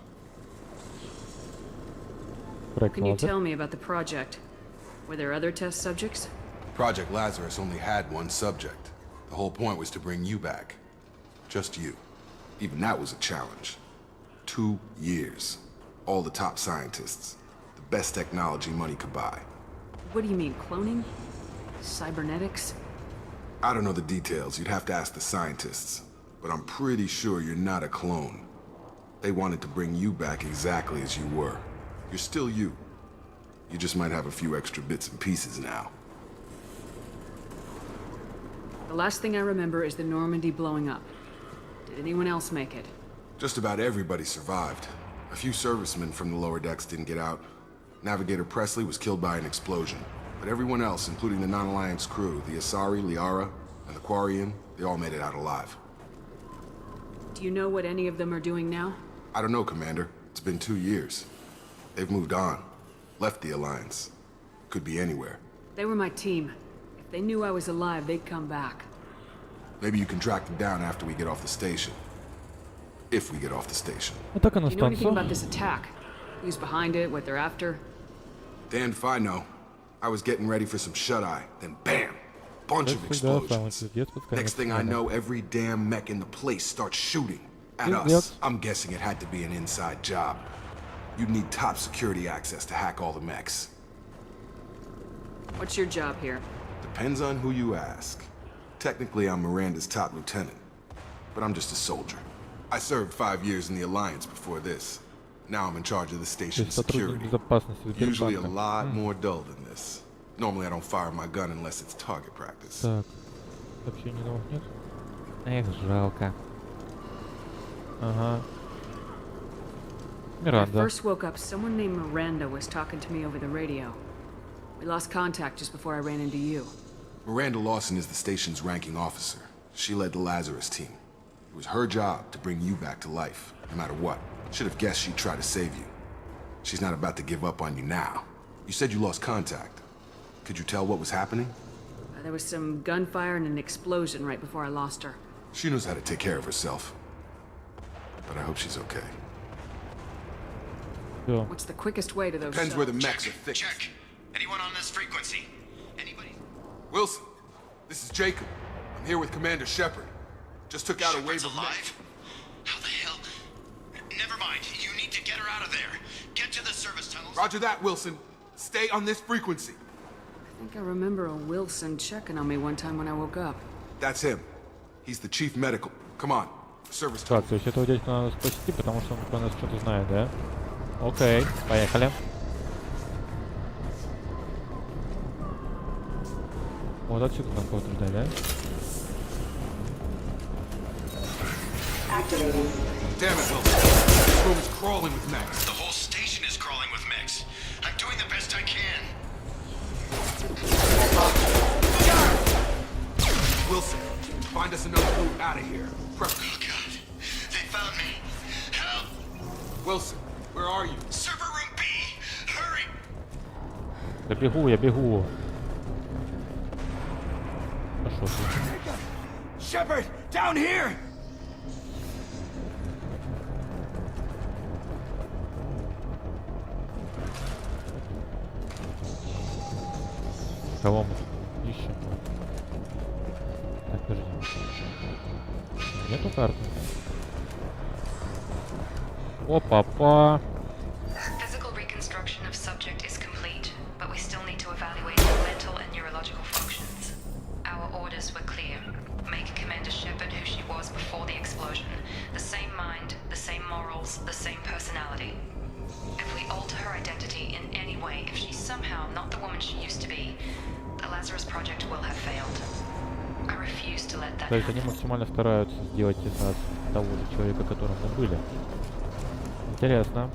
Can you tell me about the project? Were there other test subjects?
Project Lazarus only had one subject. The whole point was to bring you back. Just you. Even that was a challenge. 2 years. All the top scientists. The best technology money could buy.
What do you mean, cloning? Cybernetics?
I don't know the details. You'd have to ask the scientists. But I'm pretty sure you're not a clone. They wanted to bring you back exactly as you were. You're still you. You just might have a few extra bits and pieces now.
The last thing I remember is the Normandy blowing up. Did anyone else make it?
Just about everybody survived. A few servicemen from the lower decks didn't get out. Navigator Presley was killed by an explosion. But everyone else, including the non-Alliance crew, the Asari, Liara, and the Quarian, they all made it out alive.
Do you know what any of them are doing now?
I don't know, Commander. It's been 2 years. They've moved on. Left the Alliance. Could be anywhere.
They were my team. If they knew I was alive, they'd come back.
Maybe you can track them down after we get off the station. If we get off the station.
Так и на
Do you know anything
станцию.
about this attack? Who's behind it, what they're after?
Damned if I know. I was getting ready for some shut-eye, then bam! Bunch of explosions. Next thing I know, every damn mech in the place starts shooting at us. I'm guessing it had to be an inside job. You'd need top security access to hack all the mechs.
What's your job here?
Depends on who you ask. Technically, I'm Miranda's top lieutenant, but I'm just a soldier. I served 5 years in the Alliance before this. Now I'm in charge of the station's security. Usually a lot more dull than this. Normally I don't fire my gun unless it's target practice.
Так. Сообщений новых нет? Эх, жалко. Ага.
When I
Миранда.
first woke up, someone named Miranda was talking to me over the radio. We lost contact just before I ran into you.
Miranda Lawson is the station's ranking officer. She led the Lazarus team. It was her job to bring you back to life, no matter what. Should have guessed she'd try to save you. She's not about to give up on you now. You said you lost contact. Could you tell what was happening?
There was some gunfire and an explosion right before I lost her.
She knows how to take care of herself. But I hope she's okay.
Всё.
What's the quickest way to those
Depends where the
shuttles?
mechs are thickest.
Check. Anyone on this frequency? Anybody?
Wilson, this is Jacob. I'm here with Commander Shepard. Just took out a wave
Shepard's
of
alive? How the hell? Never mind. You need to get her out of there. Get to the service tunnels.
Roger that, Wilson. Stay on this frequency.
I think I remember a Wilson checking on me one time when I woke up.
That's him. He's the chief medical. Come on. Service
Так,
tunnel.
то есть этого дядьку надо спасти, потому что он про нас что-то знает, да? Окей, поехали. Вот отсюда там кого-то ждать, да?
Damn it, Wilson. This room is crawling with mechs.
The whole station is crawling with mechs. I'm doing the best I can.
Wilson, find us another route out of here.
Oh, God. They found me. Help!
Wilson, where are you?
Server room B! Hurry!
Да бегу, я бегу. Пошел ты.
Shepard! Down here!
Кого мы ищем? Так, подожди. Нету карты. Опа-па.
Physical reconstruction of subject is complete, but we still need to evaluate their mental and neurological functions. Our Our orders were clear. Make Commander Shepard who she was before the explosion. The same mind, the same morals, the same personality. If we alter her identity in any way, if she's somehow not the woman she used to be, the Lazarus Project will have failed. I refuse to let that
То есть они максимально стараются сделать из нас того же человека, которым мы были. Интересно.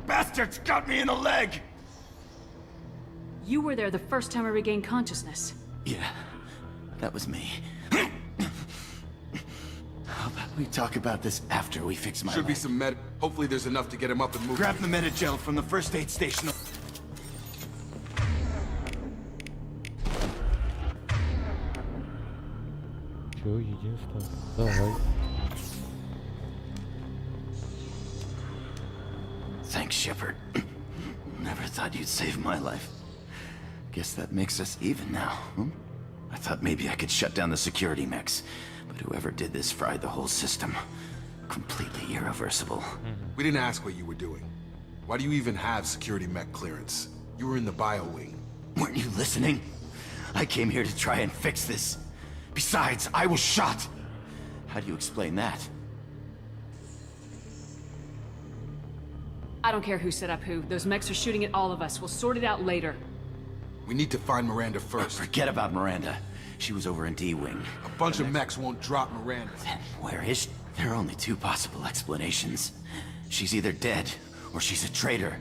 Bastards got me in the leg!
You were there the first time I regained consciousness.
Yeah, that was me. How about we talk about this after we fix my
Should be
leg?
some med. Hopefully there's enough to get him up and moving.
Grab the Metagel from the first aid station.
Чё, единство? Давай.
Thanks, Shepard. Never thought you'd save my life. Guess that makes us even now, hmm? I thought maybe I could shut down the security mechs, but whoever did this fried the whole system. Completely irreversible.
We didn't ask what you were doing. Why do you even have security mech clearance? You were in the bio wing.
Weren't you listening? I came here to try and fix this. Besides, I was shot. How do you explain that?
I don't care who set up who. Those mechs are shooting at all of us. We'll sort it out later.
We need to find Miranda first.
Forget about Miranda. She was over in D-Wing.
A bunch of mechs won't drop Miranda.
Then where is she? There are only two possible explanations. She's either dead, or she's a traitor.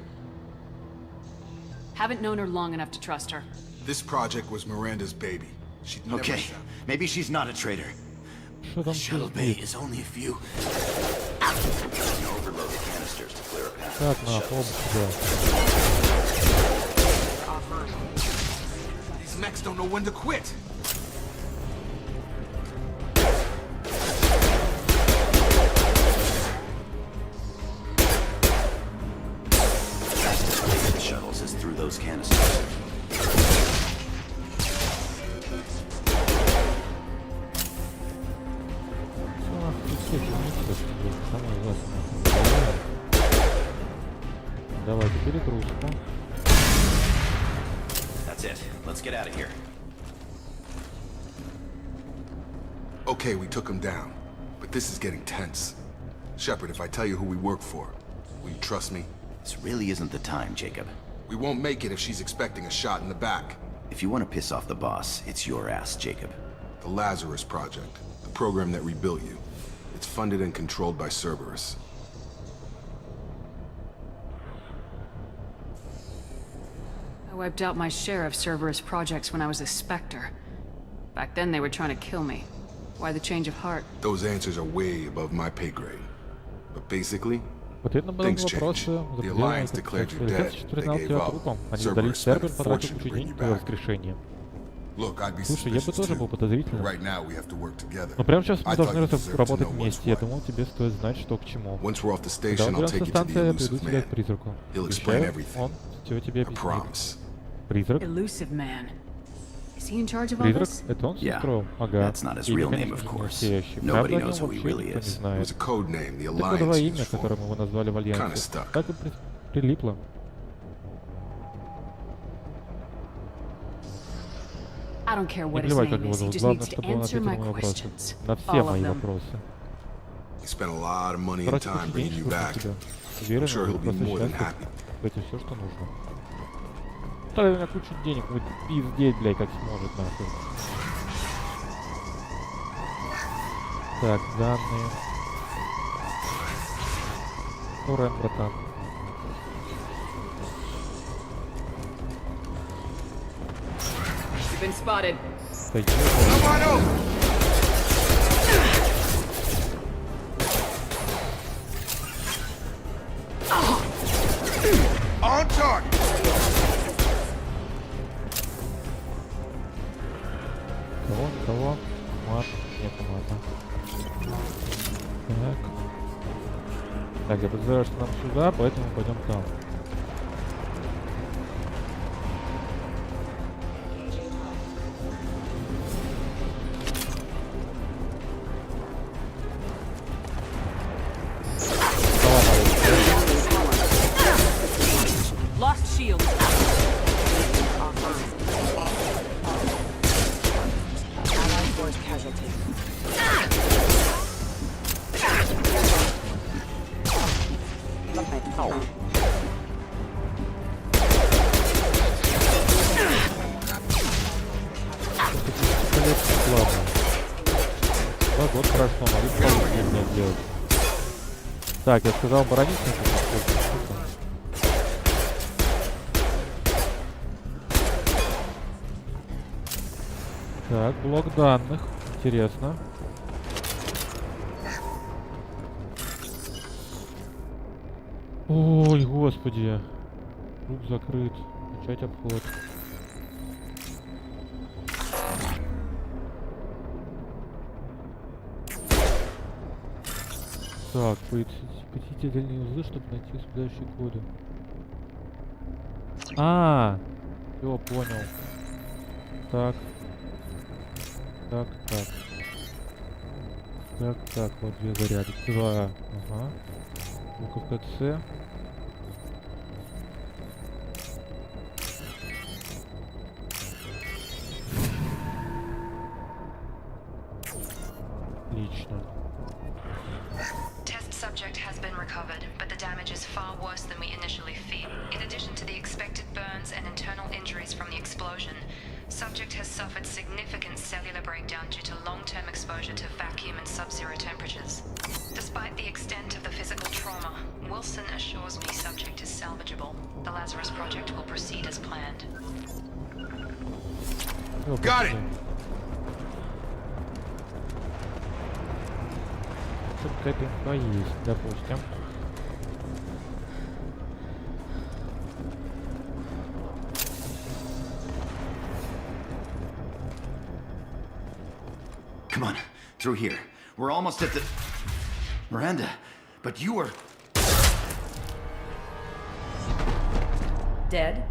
Haven't known her long enough to trust her.
This project was Miranda's baby. She'd never
Okay,
sell.
maybe she's not a traitor.
Что
The
там
shuttle bay
происходит?
is only a few. Overload the canisters to clear a path.
Так, на хоб, да.
These mechs don't know when to quit.
Fastest way to the shuttles is through those canisters.
Давайте перегрузку.
That's it. Let's get out of here.
Okay, we took him down. But this is getting tense. Shepard, if I tell you who we work for, will you trust me?
This really isn't the time, Jacob.
We won't make it if she's expecting a shot in the back.
If you want to piss off the boss, it's your ass, Jacob.
The Lazarus Project, the program that rebuilt you. It's funded and controlled by Cerberus.
I wiped out my share of Cerberus projects when I was a Spectre. Back then they were trying to kill me. Why the change of heart?
Those answers are way above my pay grade. But basically,
В ответ на
things
вопросы
changed. The Alliance declared you dead. They
признал
gave
тебя
up.
трупом. Они
Cerberus
удалили
spent a
сервер, потратил
fortune to
кучу
bring
денег
you
на
back.
воскрешение.
Look, I'd be
Слушай, я бы
suspicious
тоже был
too.
подозрительным.
Right now we have to work together.
Но прямо сейчас мы
I thought
должны
you deserved to
работать
know what's
вместе. Я
what.
думал, тебе стоит знать, что к чему.
Once we're off the
Когда
station, I'll
уберемся
take
с
you to the
станции, я
elusive
приведу тебя
man.
к призраку.
He'll explain
Обещаю,
everything.
он все тебе
I
объяснит.
promise.
Призрак?
Elusive man. Is he in charge of all
Призрак?
this?
Это он все
Yeah,
устроил? Ага.
that's not his
И
real
механизм
name, of
не
course.
настоящий.
Nobody
Правда, о
knows
нем
who he
вообще
really
никто не
is.
It
знает.
was a code name the
Это
Alliance
кодовое
used
имя,
for
которым
him.
его назвали в
Kinda
Альянсе.
stuck.
Так и прилипло.
I don't care
Не
what his
плевать, как
name
его
is. He
зовут.
just
Главное,
needs to
чтобы он
answer
ответил на
my
мои вопросы.
questions.
На все
All of
мои
them.
вопросы.
He spent a lot of money and
Тратил
time
кучу
bringing
денег
you
вокруг
back.
тебя.
I'm
Уверен,
sure
он
he'll be
просто
more than
счастлив.
happy.
Это все, что нужно. Ставь у меня кучу денег, будет пиздеть, блядь, как сможет, нахуй. Так, данные. Урен, братан.
You've been spotted.
Да ё-моё.
On target!
Кого? Кого? Мат. Нет, мата. Так. Так, я подозреваю, что нам сюда, поэтому пойдем там.
Lost shield.
Два года прошло, могу получше мне сделать. Так, я сказал боронить. Так, блок данных. Интересно. Ой, господи. Круг закрыт. Начать обход. Так, посетите отдельные узлы, чтобы найти соблюдающие коды. Все, понял. Так. Так. Так, вот две заряды. Два. Ага. УКПЦ. Отлично.
Test subject has been recovered, but the damage is far worse than we initially feared. In addition to the expected burns and internal injuries from the explosion, subject has suffered significant cellular breakdown due to long-term exposure to vacuum and sub-zero temperatures. Despite the extent of the physical trauma, Wilson assures me subject is salvageable. The Lazarus project will proceed as planned.
Got it!
Какая-то инфа есть, допустим.
Come on, through here. We're almost at the... Miranda, but you are...
Dead?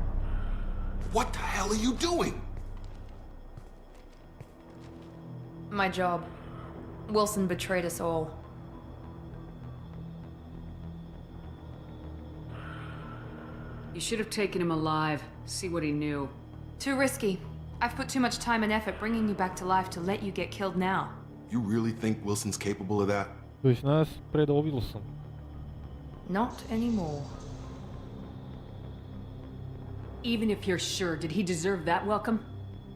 What the hell are you doing?
My job. Wilson betrayed us all.
You should have taken him alive. See what he knew.
Too risky. I've put too much time and effort bringing you back to life to let you get killed now.
You really think Wilson's capable of that?
То есть нас предал Уилсон.
Not anymore.
Even if you're sure, did he deserve that welcome?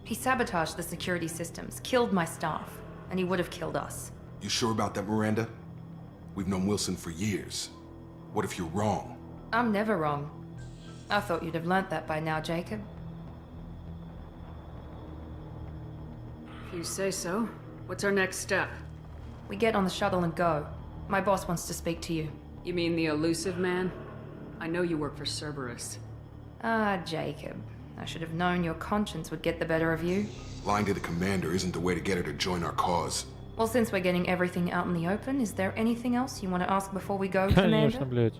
He sabotaged the security systems, killed my staff, and he would have killed us.
You sure about that, Miranda? We've known Wilson for years. What if you're wrong?
I'm never wrong. I thought you'd have learnt that by now, Jacob.
If you say so. What's our next step?
We get on the shuttle and go. My boss wants to speak to you.
You mean the elusive man? I know you work for Cerberus.
Ah, Jacob. I should have known your conscience would get the better of you.
Lying to the commander isn't the way to get her to join our cause.
Well, since we're getting everything out in the open, is there anything else you want to ask before we go,
Конечно,
Commander?
блядь.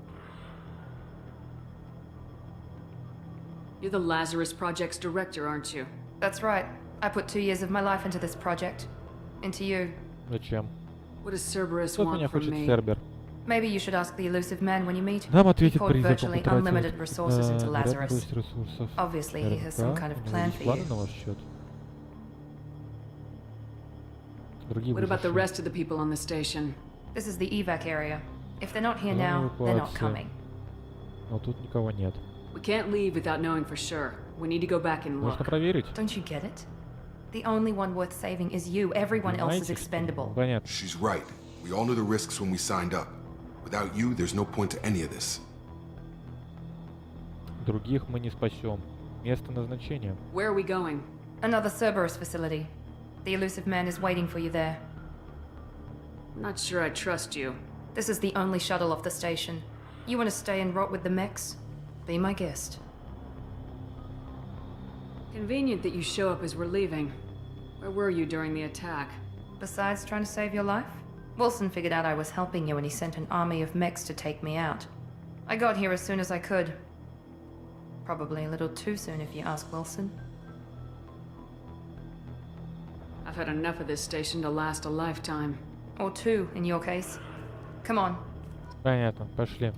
You're the Lazarus Project's director, aren't you?
That's right. I put 2 years of my life into this project. Into you.
Зачем?
What does Cerberus
Что от
want
меня
from
хочет
me?
Цербер?
Maybe you should ask the elusive man when you meet.
Нам
He
ответит
poured
призраком,
virtually
потратил
unlimited resources into Lazarus.
вероятность ресурсов.
Obviously, he has some kind of
у него
plan
есть
for
планы
you.
на ваш счет. Другие
What about the
выжившие.
rest of the people on the station?
This is the evac area. If they're not here
Ну,
now, they're not
эвакуация.
coming.
Но тут никого нет.
We can't leave without knowing for sure. We need to go back and
Можно
look.
проверить.
Don't you get it? The only one worth saving is you. Everyone else is
Понимаете, что?
expendable.
Понятно.
She's right. We all knew the risks when we signed up. Without you, there's no point to any of this.
Других мы не спасем. Место назначения.
Where are we going?
Another Cerberus facility. The elusive man is waiting for you there.
I'm not sure I trust you.
This is the only shuttle off the station. You want to stay and rot with the mechs? Be my guest.
Convenient that you show up as we're leaving. Where were you during the attack?
Besides trying to save your life, Wilson figured out I was helping you and he sent an army of mechs to take me out. I got here as soon as I could. Probably a little too soon if you ask Wilson.
I've had enough of this station to last a lifetime.
Or two, in your case. Come on.
Понятно, пошли.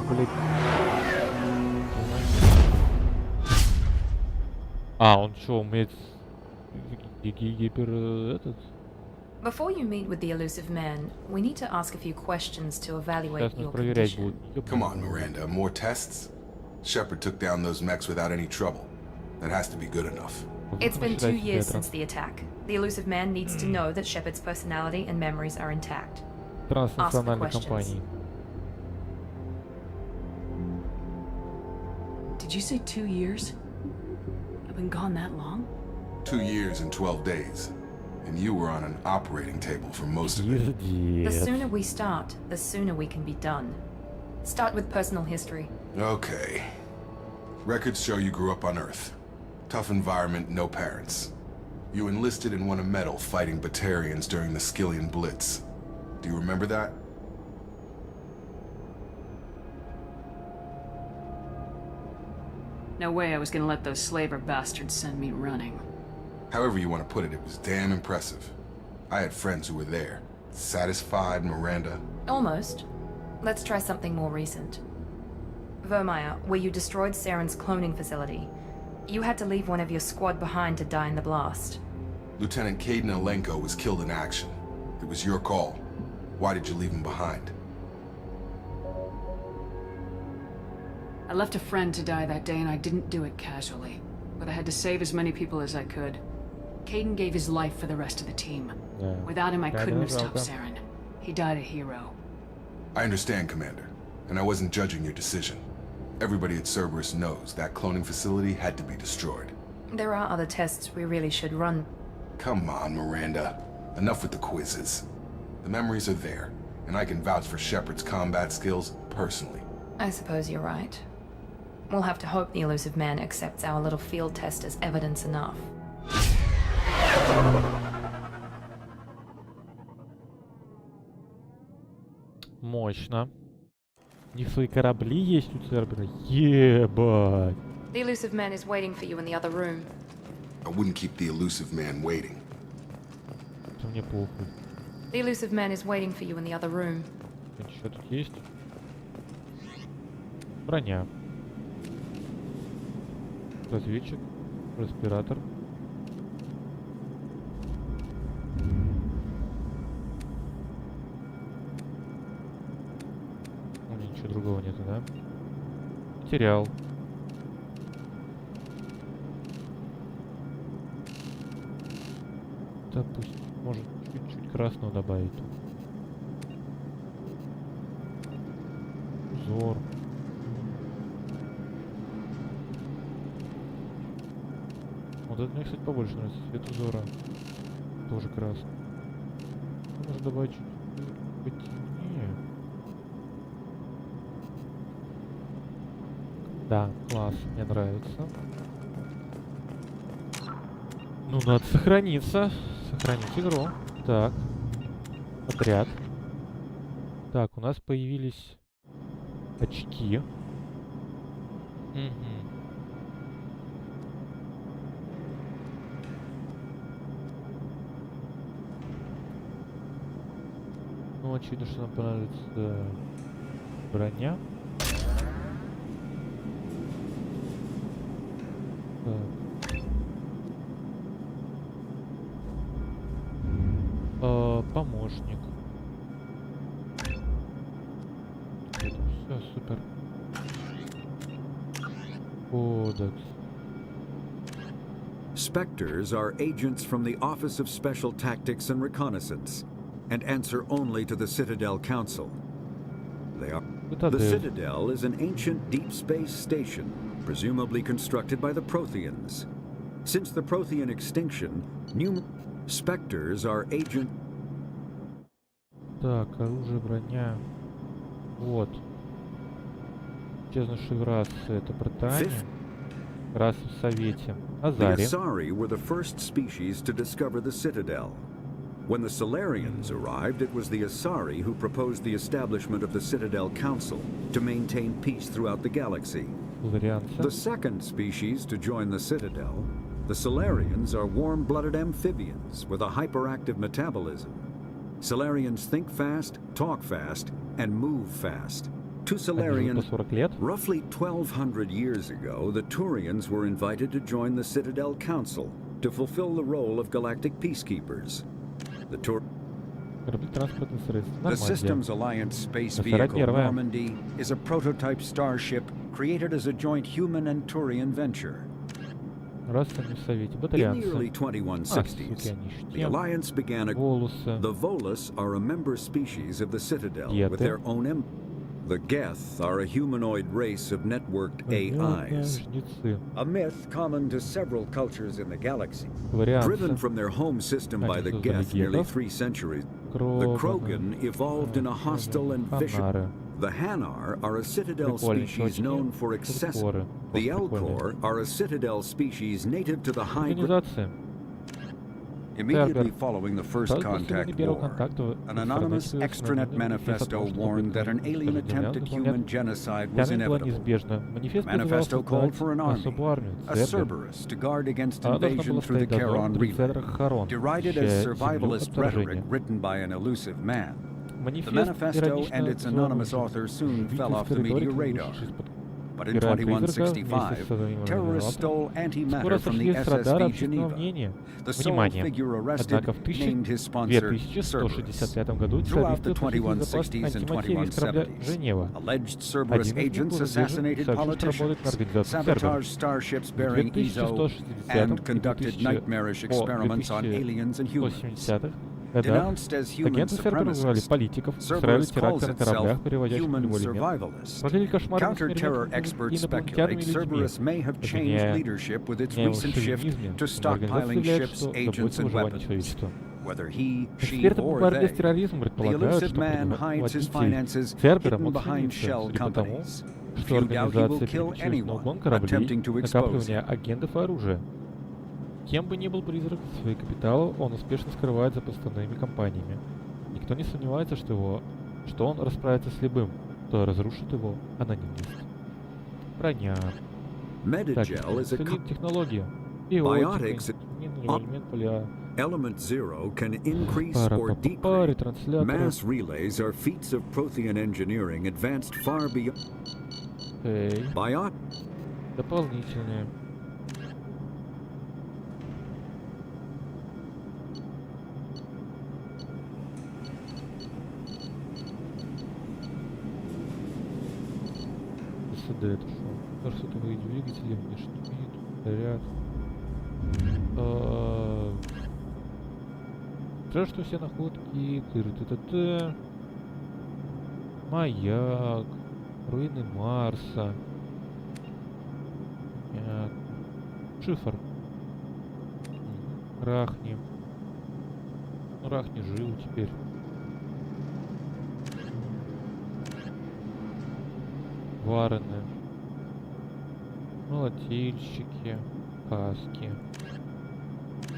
Блин. А, он что, умеет Гипер этот.
Before you meet with the elusive man, we need to ask a few questions to evaluate
Сейчас нас
your
проверять
condition.
будут.
Come on, Miranda, more tests? Shepard took down those mechs without any trouble. That has to be good enough.
It's been 2 years since the attack. The elusive man needs to know that Shepard's personality and memories are intact.
Транснациональной компании.
Did you say 2 years? I've been gone that long?
2 years and 12 days. And you were on an operating table for most of it.
The sooner we start, the sooner we can be done. Start with personal history.
Okay. Records show you grew up on Earth. Tough environment, no parents. You enlisted and won a medal fighting Batarians during the Skillian Blitz. Do you remember that?
No way I was gonna let those slaver bastards send me running.
However you want to put it, it was damn impressive. I had friends who were there. Satisfied, Miranda?
Almost. Let's try something more recent. Vermeer, where you destroyed Saren's cloning facility. You had to leave one of your squad behind to die in the blast.
Lieutenant Caden Alenko was killed in action. It was your call. Why did you leave him behind?
I left a friend to die that day and I didn't do it casually. But I had to save as many people as I could. Caden gave his life for the rest of the team.
Yeah.
Without him, I couldn't have stopped
welcome.
Saren. He died a hero.
I understand, Commander. And I wasn't judging your decision. Everybody at Cerberus knows that cloning facility had to be destroyed.
There are other tests we really should run.
Come on, Miranda. Enough with the quizzes. The memories are there, and I can vouch for Shepard's combat skills personally.
I suppose you're right. We'll have to hope the elusive man accepts our little field test as evidence enough.
Мощно. У них свои корабли есть у Цербера. Ебать.
The elusive man is waiting for you in the other room.
I wouldn't keep the elusive man waiting.
Это мне похуй.
The elusive man is waiting for you in the other room.
Что тут есть? Броня. Разведчик. Респиратор. Ничего другого нету, да? Материал. Да пусть, может, чуть-чуть красного добавить. Узор. Вот это мне, кстати, побольше нравится. Цвет узора. Тоже красный. Можно добавить чуть потемнее. Да, класс, мне нравится. Ну, надо сохраниться. Сохранить игру. Так. Отряд. Так, у нас появились очки. Угу. Ну, очевидно, что нам понадобится броня. Помощник. Это все супер. Кодекс.
Spectres are agents from the Office of Special Tactics and Reconnaissance, and answer only to the Citadel Council. They are. The Citadel is an ancient deep space station, presumably constructed by the Protheans. Since the Prothean extinction, new Spectres are agent.
Так, оружие, броня. Вот. Исчезнувшие расы. Это Британия. Расы в Совете. Азари.
The Asari were the first species to discover the Citadel. When the Solarians arrived, it was the Asari who proposed the establishment of the Citadel Council to maintain peace throughout the galaxy. The second species to join the Citadel, the Solarians, are warm-blooded amphibians with a hyperactive metabolism. Solarians think fast, talk fast, and move fast. To Solarians, roughly 1,200 years ago, the Turians were invited to join the Citadel Council to to fulfill the role of galactic peacekeepers.
Корабли, транспортные средства.
The Systems Alliance space vehicle Normandy is a prototype starship created as a joint human and Turian venture. In the early 2160s, the Alliance began The Volus are a member species of the Citadel with their own The Geth are a humanoid race of networked AIs, a myth common to several cultures in the galaxy. Driven from their home system by the Geth nearly 3 centuries, the Krogan evolved in a hostile and vicious. The Hanar are a Citadel species known for excessive. The Elcor are a Citadel species native to the high. Immediately following the First Contact War, an anonymous extranet manifesto warned that an alien attempt at human genocide was inevitable. The manifesto called for an army, a Cerberus, to guard against invasion through the Charon Relay, derided as survivalist rhetoric written by an elusive man. The manifesto and its anonymous author soon fell off the media radar. But in 2165, terrorists stole antimatter from the SSV Geneva. The sole figure arrested named his sponsor Cerberus. Throughout the 2160s and 2170s, alleged Cerberus agents assassinated politicians, sabotaged starships bearing EZO, and conducted nightmarish experiments on aliens and humans. Denounced as human supremacists, Cerberus calls itself human survivalist. Counter-terror experts speculate Cerberus may have changed leadership with its recent shift to stockpiling ships, agents, and weapons. Whether he, she, or they, the elusive man hides his finances hidden behind shell companies. Few doubt he will kill anyone attempting to expose him.
Кем бы ни был призрак, свои капиталы он успешно скрывает за подставными компаниями. Никто не сомневается, что он расправится с любым, кто разрушит его анонимность. Броня. Технология.
Biotics Element Zero can increase or decrease. Mass relays are feats of Prothean engineering advanced far beyond.
Дополнительные. Это что? Сотовые двигатели, внешний вид, заряд. Жаль, что все находки, маяк, руины Марса, шифр, Рахни. Ну, Рахни жил теперь. Варены, молотильщики, каски.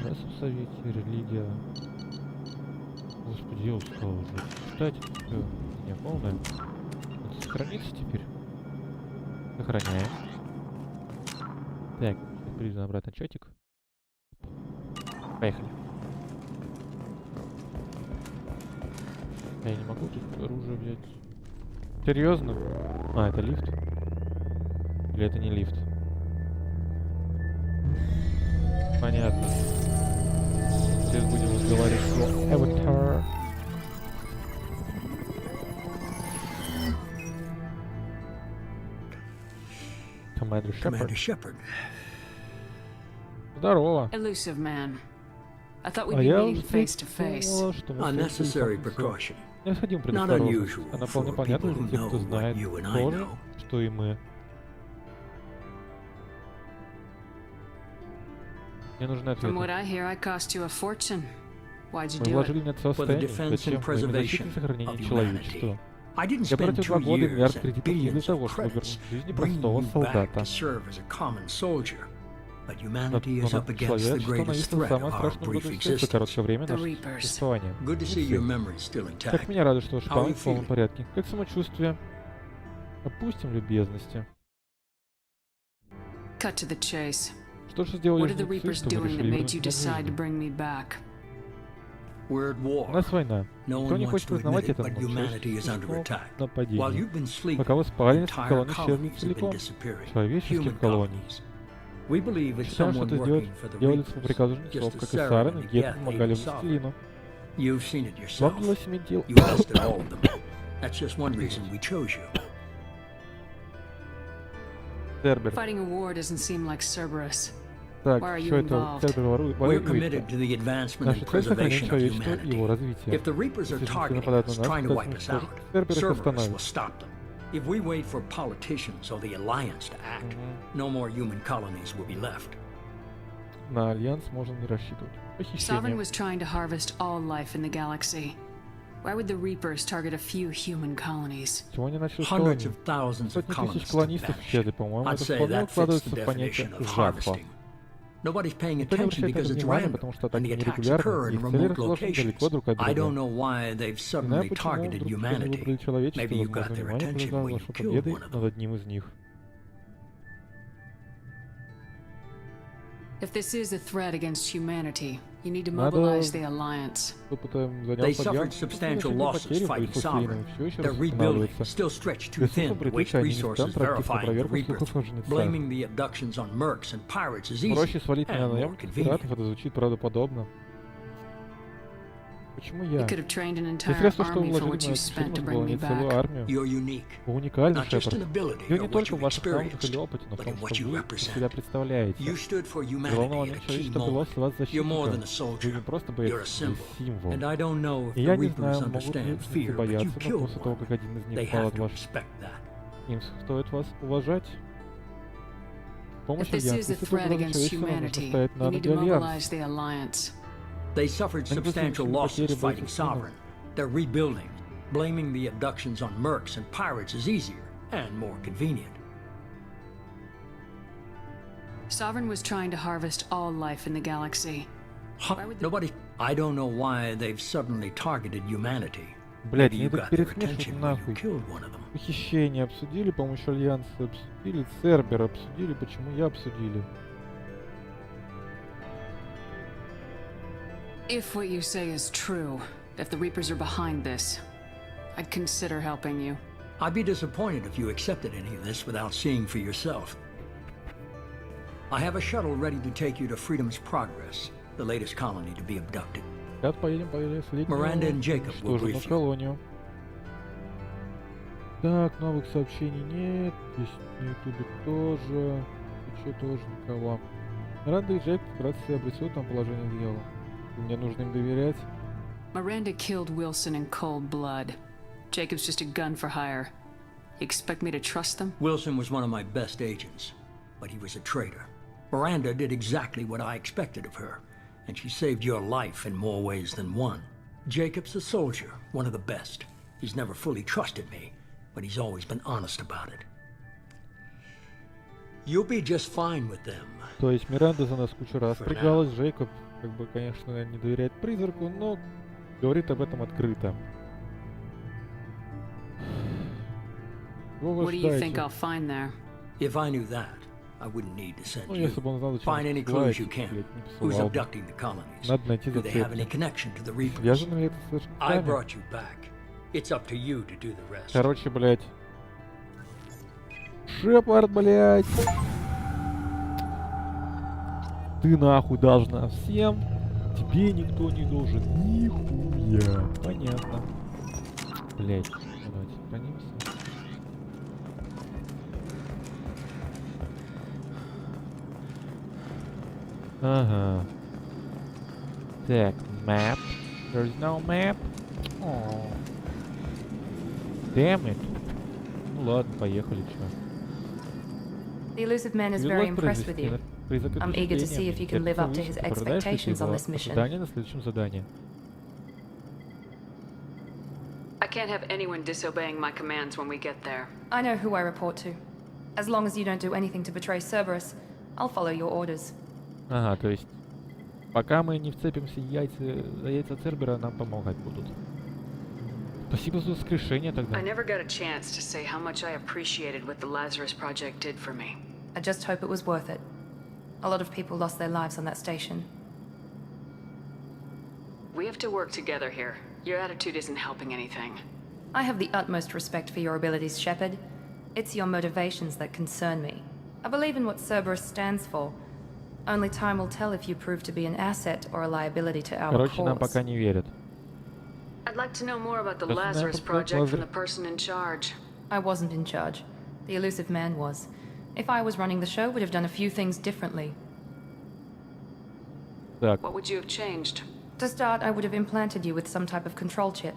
Раз в Совете, религия. Господи, я устал уже. Читать не полное. Это сохранится теперь? Сохраняем. Так, призван обратно чатик. Поехали. Я не могу тут оружие взять. Серьезно? А, это лифт? Или это не лифт? Понятно. Сейчас будем разговаривать про Avatar. Commander Shepard. Здорово.
Elusive man. I thought we'd be meeting face to face.
Unnecessary precaution.
Необходим предосторожность. Она вполне понятна для тех, кто знает то же, что и мы. Мне нужны ответы. Мы вложили на это состояние, зачем? Во имя защиты и сохранения человечества. Я потратил 2 года и миллиард кредитов не для того, чтобы вернуть в жизни простого солдата. Но человек, что нависло самое страшное угрозу за короткое время нашего существования. Как меня радует, что ваша память в полном порядке. Как самочувствие? Опустим любезности. Что же сделали жнецы, что вы решили У нас война. Никто не хочет признавать это, но нападение. Пока вы спали, несколько колоний исчезли целиком. Человеческих колоний.
We believe it's
Считаем, что
someone
это сделать
working for the
делали по
Reapers,
приказу
just
жнецов,
as
как и
Sarah
Сарен
and
и Гет
Geth
помогали
aided Sovereign.
Властелину.
You've seen it
Вам
yourself.
удалось иметь дело.
You arrested all of them. That's just one reason we chose you.
Цербер.
Fighting a war doesn't seem like Cerberus.
Так,
Why are you
что это?
involved?
Цербер
We're
воюет.
committed to the advancement
Наша
and
цель — сохранить
preservation of
человечество и
humanity.
его развитие.
If the Reapers are
Если жнецы
targeting
нападают на
us,
нас,
trying to wipe us
пытаются
out,
уничтожить, Цербер их
Cerberus will
остановит.
stop them. If we wait for politicians or the Alliance to act, no more human colonies will be left.
На Альянс можно не рассчитывать.
Sovereign
Похищение.
was trying to harvest all life in the galaxy. Why would the Reapers target a few human colonies?
Чего они начали с
Hundreds
колоний?
of thousands of
Сотни тысяч
colonists
колонистов
have
исчезли,
vanished.
по-моему,
I'd
это
say
вполне
that fits
укладывается
the
в понятие
definition of
жатва.
harvesting. Nobody's paying
Никто не
attention
обращает на
because
это
it's
внимания,
random,
потому что
and
атаки
the attacks
нерегулярны,
occur
и
in
их цели
remote
расположены
locations.
далеко друг от
I don't
друга.
know why they've
Не знаю,
suddenly
почему
targeted
вдруг
humanity.
выбрали человечество,
Maybe you got
возможно,
their
внимание
attention
привлекла
when you
вашей
killed
победой
one of
над
them.
одним из них.
If this is a threat against humanity, you need to
Надо
mobilize the Alliance.
опытом
They
заняться
suffered
Альянсом,
substantial
потери
losses
в
fighting
боевых
Sovereign.
все еще
Their rebuilding
восстанавливаются.
still stretched too thin
Ресурсов
to waste
притеча, они не
resources
станут тратить на
verifying the
проверку
Reapers.
слухов о жнецах.
Blaming the abductions on mercs and pirates is easy
Проще свалить меня
and
на
more
наемников и
convenient.
пиратов, это звучит правдоподобно. Почему я?
You could have trained an
Те
entire
средства, что
army for
вложили в
what you
мое
spent to
обучение,
bring
было
me
не целую
back.
армию.
You're unique.
Вы уникальный,
Not just
Шепард.
in ability
Дело
or
не
what
только в
you've
ваших навыках
experienced,
или опыте, но в
but
том,
in
что
what you
вы из себя
represent.
представляете.
You stood for
Главного
humanity at a key
человечества добилось
moment.
вас
You're more than a
защитника. Вы не
soldier.
просто
You're a
боец, вы
symbol.
символ.
And I don't know if
И
the
я не
Reapers
знаю, могут ли
understand
жнецы
fear, but you
бояться, но
killed
после того,
one.
как один из
They
них пал
have
от
to
вас,
respect that.
им стоит вас уважать. Помощь
If this is
Альянса,
a
если
threat
угроза
against
человечества, нужно
humanity,
стоять на
you need to
ноги Альянса.
mobilize the Alliance.
They suffered
Они
substantial
понесли
losses
потери
fighting
боевых сил.
Sovereign. They're rebuilding. Blaming the abductions on mercs and pirates is easier and more convenient.
Sovereign was trying to harvest all life in the galaxy.
Nobody. I don't know why they've suddenly targeted humanity.
Блять,
Maybe
мне
you
так
got their
пересмешивать
attention when you
нахуй.
killed one of them.
Похищение обсудили, помощь Альянса обсудили, Цербера обсудили, почему я обсудили.
If what you say is true, if the Reapers are behind this, I'd consider helping you.
I'd be disappointed if you accepted any of this without seeing for yourself. I have a shuttle ready to take you to Freedom's Progress, the latest colony to be abducted.
Сейчас поедем по
Miranda and Jacob will
уничтоженную
brief you.
колонию. Так, новых сообщений нет, здесь на ютубе тоже, еще тоже никого. Миранда и Джейк вкратце обрисуют нам положение дела. Мне нужно им доверять.
Miranda killed Wilson in cold blood. Jacob's just a gun for hire. You expect me to trust them?
Wilson was one of my best agents, but he was a traitor. Miranda did exactly what I expected of her, and she saved your life in more ways than one. Jacob's a soldier, one of the best. He's never fully trusted me, but he's always been honest about it. You'll be just fine with them.
То есть Миранда за нас кучу раз впрягалась, Джейкоб, как бы, конечно, не доверяет призраку, но говорит об этом открыто.
What do you think I'll find there?
If I knew that, I wouldn't need to send
Ну,
you.
если бы он знал, зачем
Find any
посылает,
clues you can.
блядь, не
Who's
посылал бы.
abducting the colonies?
Надо найти
Do they have any
зацепки.
connection to the Reapers?
Связано ли это с
I
зацепками?
brought you back. It's up to you to do the rest.
Короче, блядь. Шепард, блядь. Ты нахуй должна всем. Тебе никто не должен. Нихуя. Понятно. Блядь. Давайте сохранимся. Ага. Так, map. There's no map. Oh. Damn it. Ну ладно, поехали, чё.
The elusive man is very impressed with you. I'm eager to see if you can live up to his expectations on this mission.
Задание на следующем задании.
I can't have anyone disobeying my commands when we get there.
I know who I report to. As long as you don't do anything to betray Cerberus, I'll follow your orders.
Ага, то есть, пока мы не вцепимся за яйца Цербера, нам помогать будут. Спасибо за воскрешение тогда.
I never got a chance to say how much I appreciated what the Lazarus Project did for me.
I just hope it was worth it. A lot of people lost their lives on that station.
We have to work together here. Your attitude isn't helping anything.
I have the utmost respect for your abilities, Shepard. It's your motivations that concern me. I believe in what Cerberus stands for. Only time will tell if you prove to be an asset or a liability to our
Короче, нам
cause.
пока не верят.
I'd like to know more about the
Doesn't that
Lazarus
look
Project from
Lazarus?
the person in charge.
I wasn't in charge. The elusive man was. If I was running the show, we'd have done a few things differently.
Так,
What would you have changed?
To start, I would have implanted you with some type of control chip.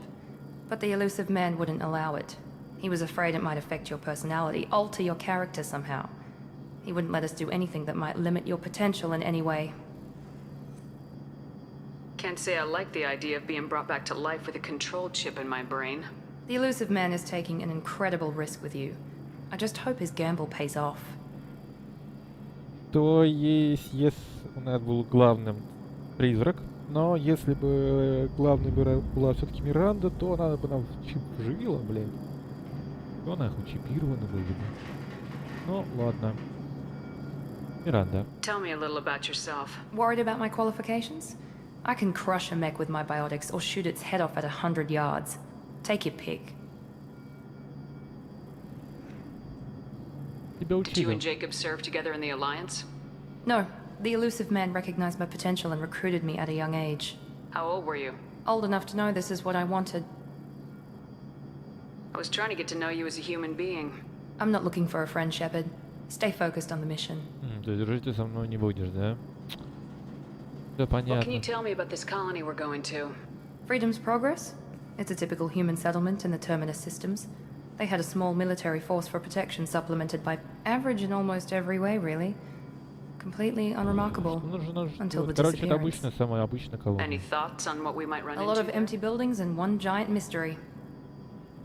But the elusive man wouldn't allow it. He was afraid it might affect your personality, alter your character somehow. He wouldn't let us do anything that might limit your potential in any way.
Can't say I like the idea of being brought back to life with a control chip in my brain.
The elusive man is taking an incredible risk with you. I just hope his gamble pays off.
то есть, если у нас был главным призрак, но если бы главной была все-таки Миранда, то она бы нам чип вживила, блин. То нахуй чипированы были бы. Ну, ладно. Миранда.
Tell me a little about yourself.
Worried about my qualifications? I can crush a mech with my biotics or shoot its head off at 100 yards. Take your pick.
Тебя
Did you
учили.
and Jacob serve together in the Alliance?
No, the elusive man recognized my potential and recruited me at a young age.
How old were you?
Old enough to know this is what I wanted.
I was trying to get to know you as a human being.
I'm not looking for a friend, Shepard. Stay focused on the mission.
То есть дружить ты со мной не будешь, да? Все
What can you
понятно.
tell me about this colony we're going to?
Freedom's Progress? It's a typical human settlement in the Terminus systems. They had a small military force for protection supplemented by average in almost every way, really. Completely unremarkable until the
Короче, это
disappearance.
обычная, самая обычная
Any
колония.
thoughts on what we might run
A lot
into
of
there?
empty buildings and one giant mystery.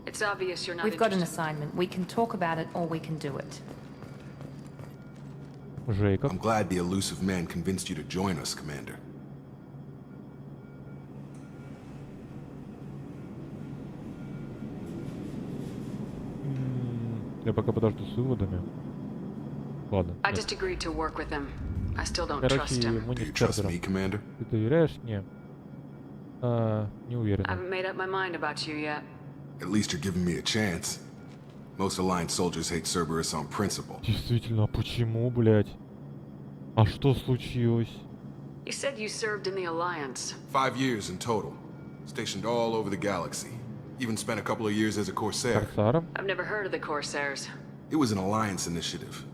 It's obvious you're not
We've got an
interested.
assignment. We can talk about it or we can do it.
Жейкоб.
I'm glad the elusive man convinced you to join us, Commander.
Я пока подожду с выводами. Ладно.
I
нет.
just agreed to work with him. I still don't trust
Короче,
him.
мы
Do
не
you
с
trust
Цербером.
me, Commander?
Ты доверяешь? Не. Не
I
уверен.
haven't made up my mind about you yet.
At least you're giving me a chance. Most Alliance soldiers hate Cerberus on principle.
Действительно, а почему, блядь? А что случилось?
You said you served in the Alliance.
5 years in total. Stationed all over the galaxy. Even spent a couple of years as a Corsair.
Корсаром?
I've never heard of the Corsairs.
It was an Alliance initiative.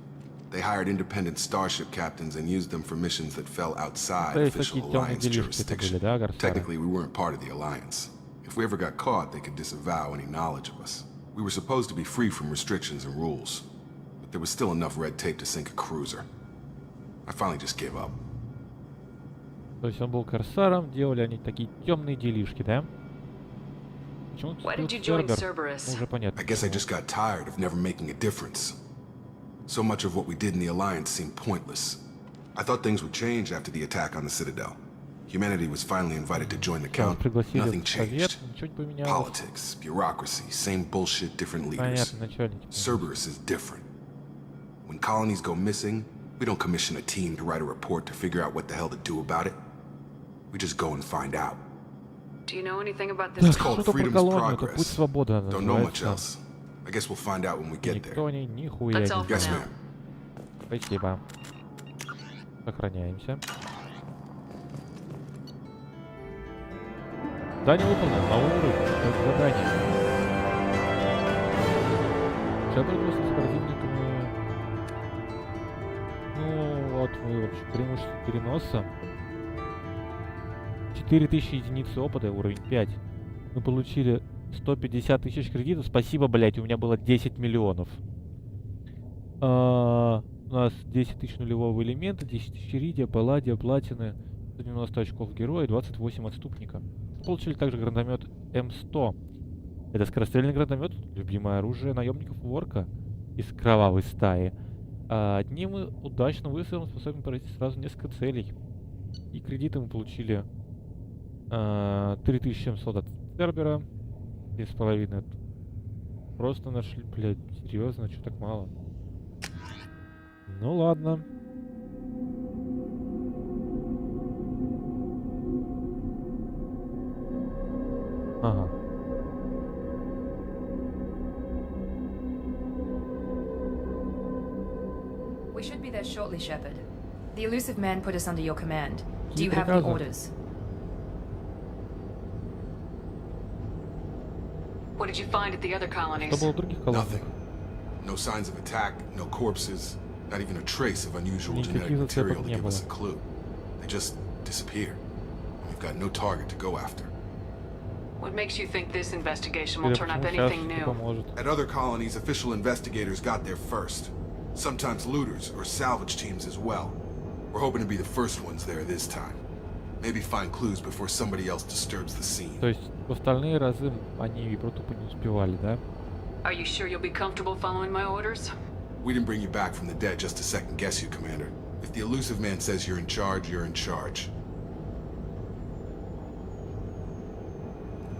They hired independent starship captains and used them for missions that fell outside
То есть
official
такие темные
Alliance
делишки это были,
jurisdiction.
да, Корсары?
Technically, we weren't part of the Alliance. If we ever got caught, they could disavow any knowledge of us. We were supposed to be free from restrictions and rules, but there was still enough red tape to sink a cruiser. I finally just gave up.
То есть он был корсаром, делали они такие темные делишки, да? Почему
Why did
тут
you join
Цербер?
Cerberus?
Ну, уже понятно.
I guess I
почему.
just got tired of never making a difference. So much of what we did in the Alliance seemed pointless. I thought things would change after the attack on the Citadel. Humanity was finally invited to join the
Нас
Count.
пригласили
Nothing
в совет,
changed.
ничего не поменялось.
Politics, bureaucracy, same bullshit, different leaders.
Понятно, начальники.
Cerberus is different. When colonies go missing, we don't commission a team to write a report to figure out what the hell to do about it. We just go and find out.
Do you know anything about
Да,
this?
It's called
что-то про
Freedom's
колонию, это путь
Progress.
свободы
Don't know much
называется.
else. I guess we'll find out when we get there.
Никто нихуя
That's
не
all for
Yes,
знает.
now.
ma'am.
Спасибо. Сохраняемся. Задание выполнено. Новый уровень. Это задание. Шепард с противниками. Ну, вот мы вообще преимущество переноса. 4000 единиц опыта, уровень 5. Мы получили 150 тысяч кредитов. Спасибо, блять, у меня было 10 миллионов. У нас 10 тысяч нулевого элемента, 10 тысяч иридия, палладия, платины, 190 очков героя, 28 отступника. Получили также гранатомет М100. Это скорострельный гранатомет, любимое оружие наемников Ворка из кровавой стаи. Одним удачным выстрелом способен поразить сразу несколько целей. И кредиты мы получили 3700 от Цербера, 3,5. Просто нашли, блядь, серьезно, что так мало? Ну ладно. Ага.
We there shortly, Shepard. The elusive man put us under your command. Do you have any orders?
What did you find at the other colonies?
Nothing. No signs of attack, no corpses, not even a trace of unusual genetic material to give us a clue. They just disappeared. We've got no target to go after.
What makes you think this investigation will turn up anything new?
At other colonies, official investigators got there first. Sometimes looters or salvage teams as well. We're hoping to be the first ones there this time. Maybe find clues before somebody else disturbs the scene.
То есть в остальные разы они просто не успевали, да?
Are you sure you'll be comfortable following my orders?
We didn't bring you back from the dead just to second guess you, Commander. If the elusive man says you're in charge, you're in charge.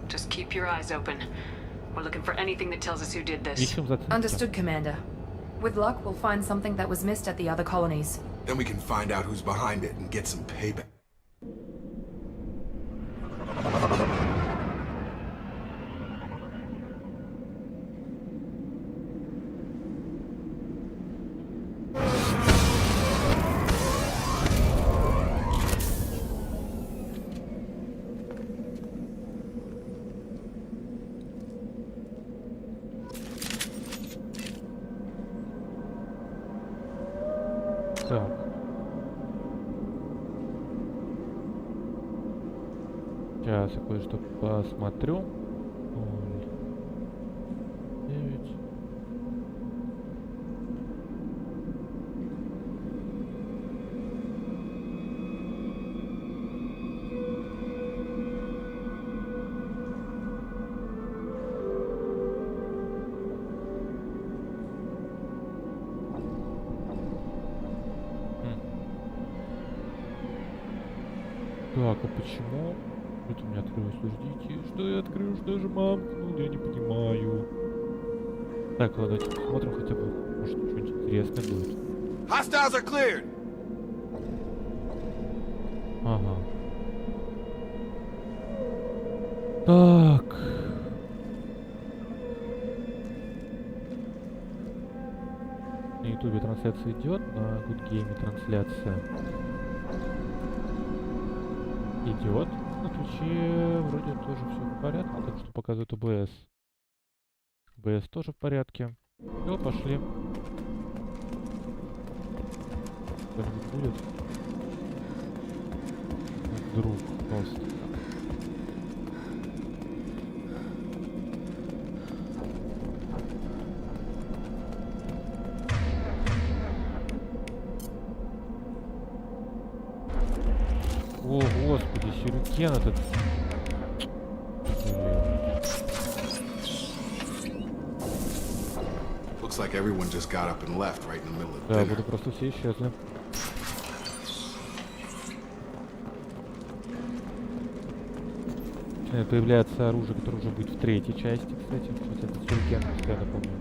Just keep your eyes open. We're looking for anything that tells us who did this.
Understood, Commander. With luck, we'll find something that was missed at the other colonies.
Then we can find out who's behind it and get some payback.
Так. Сейчас я кое-что посмотрю. 9. Так, а почему? Это у меня открылось, ждите. Что я открыл? Что же мамкнул? Я не понимаю. Так, ладно, давайте посмотрим хотя бы. Может, что-нибудь интересное будет.
Hostiles are cleared.
Ага. Так. На ютубе трансляция идет, на Good Game трансляция идет. На Твиче вроде тоже все в порядке, так что показывает ОБС. ОБС тоже в порядке. Все, пошли. Что-нибудь будет? Вдруг просто. О, господи, сюрикен этот.
Looks like everyone just got up and left right in the middle of
Да,
dinner.
буду просто все исчезли. Начинает появляться оружие, которое уже будет в третьей части, кстати. Вот этот сюрикен, постоянно помню.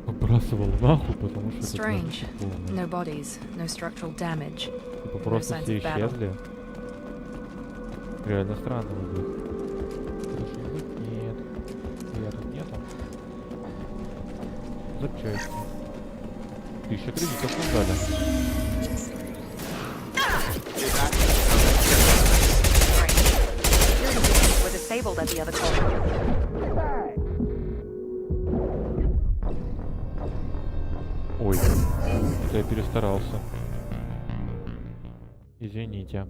Выбрасывал нахуй, потому что это
Strange. No bodies, no structural damage.
Типа просто все исчезли. Реально странно выглядит. Нет. Я тут нету. Запчасти. 1000 кредитов нам дали. Ой, это я перестарался. Извините.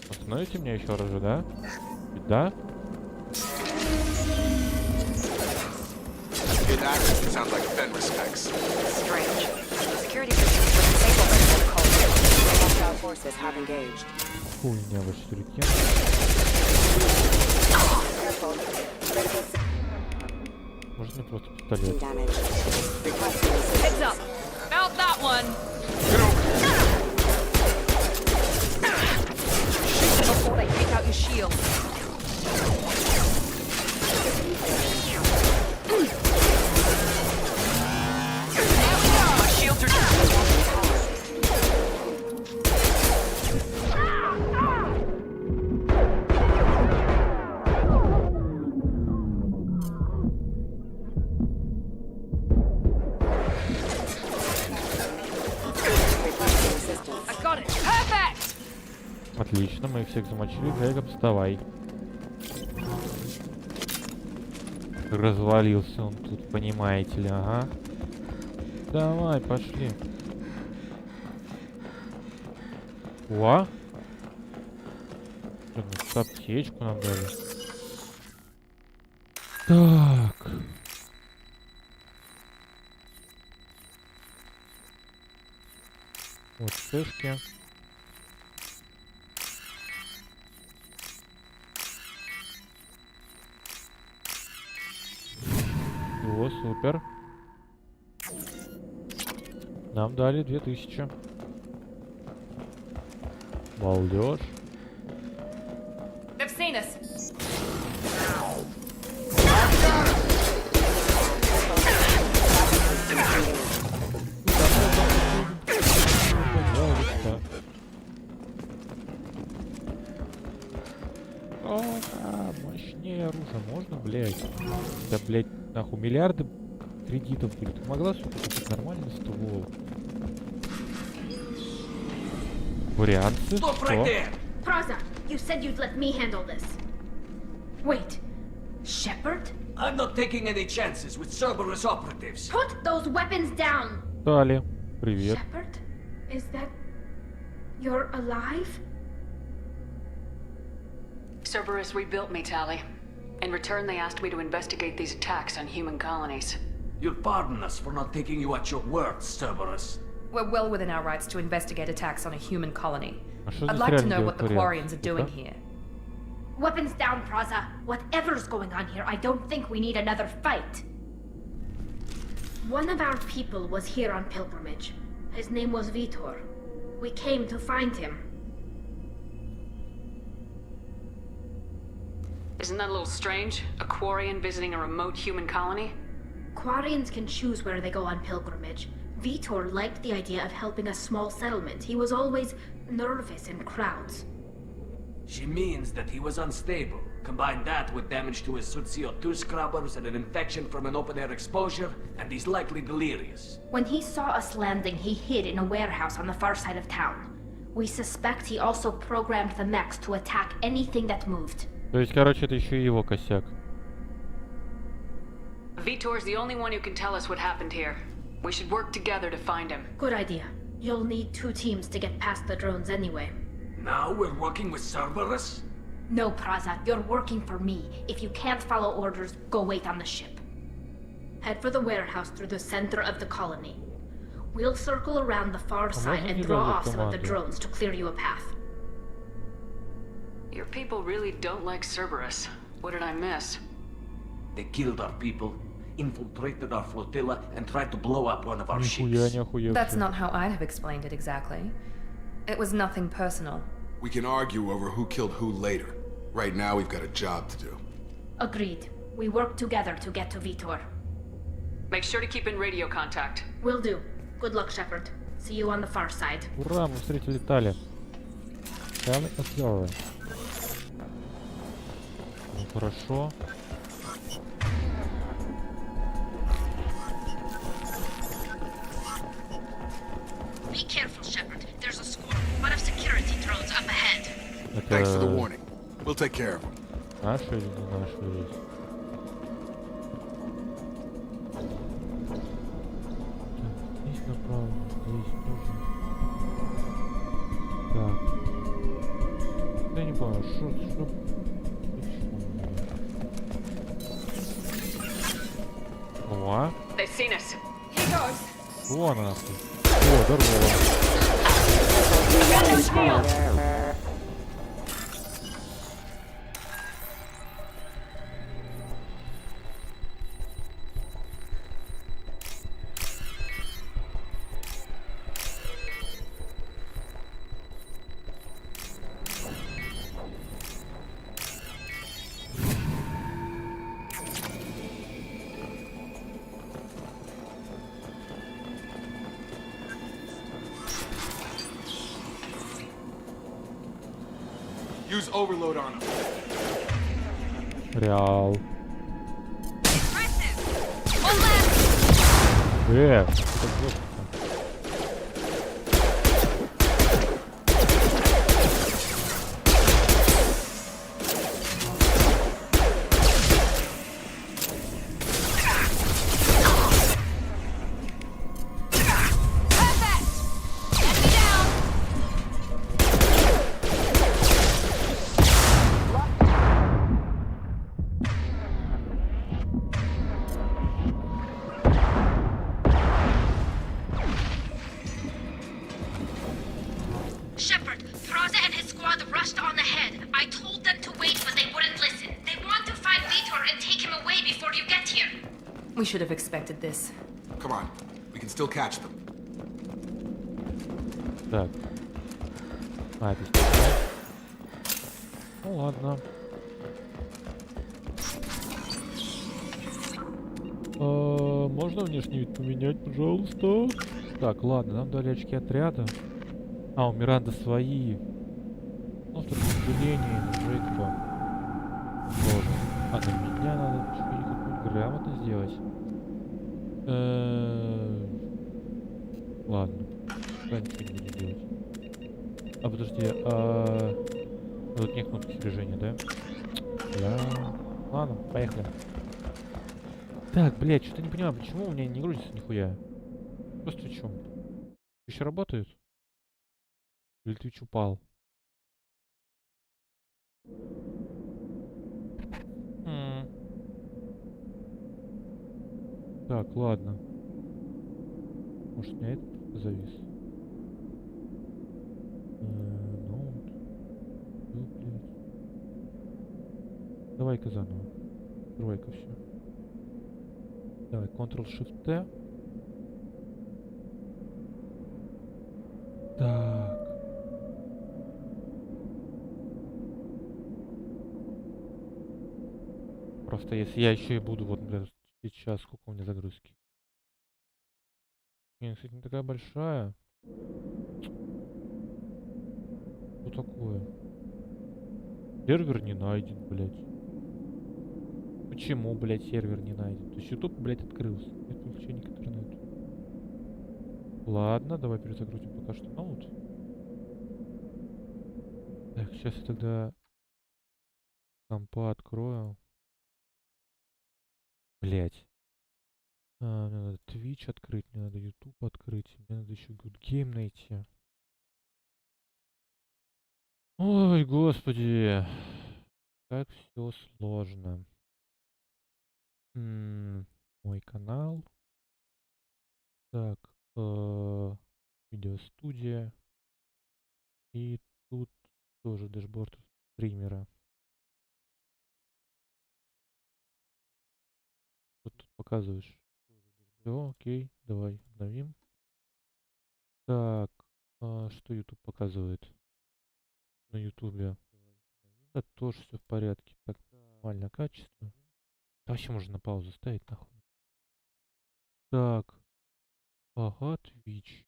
Остановите меня еще раз же, да? Да?
Sounds like Fenris specs.
Strange. Security systems were disabled at the colony. Hostile forces have engaged.
Хуйня ваш сюрикен. Может мне просто пистолет?
Heads up! Mount that one! Shoot them before they take out your shield. My shields are down.
Отлично, мы их всех замочили. Джейкоб, вставай. Развалился он тут, понимаете ли, ага. Давай, пошли. О! Аптечку нам дали. Так. Вот цешки. О, супер. Нам дали 2000. Балдеж.
They've seen us.
О, да, мощнее оружие можно, блядь? Да, блядь, нахуй, миллиарды кредитов были. Ты могла, сука, купить нормальный ствол? Варианты? Что?
Praza, you said you'd let me handle this. Wait, Shepard?
I'm not taking any chances with Cerberus operatives.
Put those weapons down!
Дали. Привет.
Shepard? Is that... you're alive?
Cerberus rebuilt me, Tally. In return, they asked me to investigate these attacks on human colonies.
You'll pardon us for not taking you at your word, Cerberus.
We're well within our rights to investigate attacks on a human colony.
А
I'd like to know what the Quarians are doing here.
Weapons down, Praza. Whatever's going on here, I don't think we need another fight. One of our people was here on pilgrimage. His name was Vitor. We came to find him.
Isn't that a little strange? A Quarian visiting a remote human colony?
Quarians can choose where they go on pilgrimage. Vitor liked the idea of helping a small settlement. He was always nervous in crowds.
She means that he was unstable. Combine that with damage to his CO2 scrubbers and an infection from an open-air exposure, and he's likely delirious.
When he saw us landing, he hid in a warehouse on the far side of town. We suspect he also programmed the mechs to attack anything that moved.
То есть, короче, это еще и его косяк.
Vitor's the only one who can tell us what happened here. We should work together to find him.
Good idea. You'll need 2 teams to get past the drones anyway.
Now we're working with Cerberus?
No, Praza, you're working for me. If you can't follow orders, go wait on the ship. Head for the warehouse through the center of the colony. We'll circle around the far side and draw off some of the drones to clear you a path.
Your people really don't like Cerberus. What did I miss?
They killed our people, infiltrated our flotilla, and tried to blow up one of our ships.
That's not how I'd have explained it exactly. It was nothing personal.
We can argue over who killed who later. Right now, we've got a job to do.
Agreed. We work together to get to Vitor.
Make sure to keep in radio contact.
Will do. Good luck, Shepard. See you on the far side.
Ура, мы встретили Тали. Тали отъела. Ну хорошо.
Be careful, Shepard. There's a squad of security drones up ahead.
Thanks for the warning. We'll take care of them.
Наши или не наши есть? Здесь направо, здесь тоже. Так. Я не понял, что... О!
They've seen us.
Вон нахуй. О, здорово.
Use overload on him.
Реал.
We should have expected this.
Come on, we can still catch them.
Так. Это... Ну ладно. Можно внешний вид поменять, пожалуйста? Так, ладно, нам дали очки отряда. А, у Миранды свои. Ну, в разделении, Джейкоба. Тоже. А на меня надо что-нибудь какую-нибудь грамотно сделать. Ладно. Я ничего не буду делать. А подожди, тут нет кнопки снаряжения, да? Да. Ладно, поехали. Так, блядь, что-то не понимаю, почему у меня не грузится нихуя. Просто в чем? Еще работают? Или Twitch упал? Так, ладно. Может, у меня это завис? Ноут. Давай-ка заново. Открывай-ка все. Давай, Ctrl-Shift-T. Так. Просто если я еще и буду, вот, например, сейчас, сколько у меня загрузки. Не, кстати, не такая большая. Что такое? Сервер не найден, блядь. Почему, блядь, сервер не найден? То есть YouTube, блядь, открылся. Нет подключения к интернету. Ладно, давай перезагрузим пока что ноут. Так, сейчас я тогда компа открою. Блять. Мне надо Twitch открыть, мне надо YouTube открыть, мне надо еще Good Game найти. Ой, господи. Как все сложно. Мой канал. Так, видеостудия. И тут тоже дэшборд стримера. Вот тут показываешь. Все, окей, давай обновим. Так, что YouTube показывает? На YouTube. Да, тоже все в порядке. Так, нормальное качество. Да, вообще можно на паузу ставить, нахуй. Так. Ага, Twitch.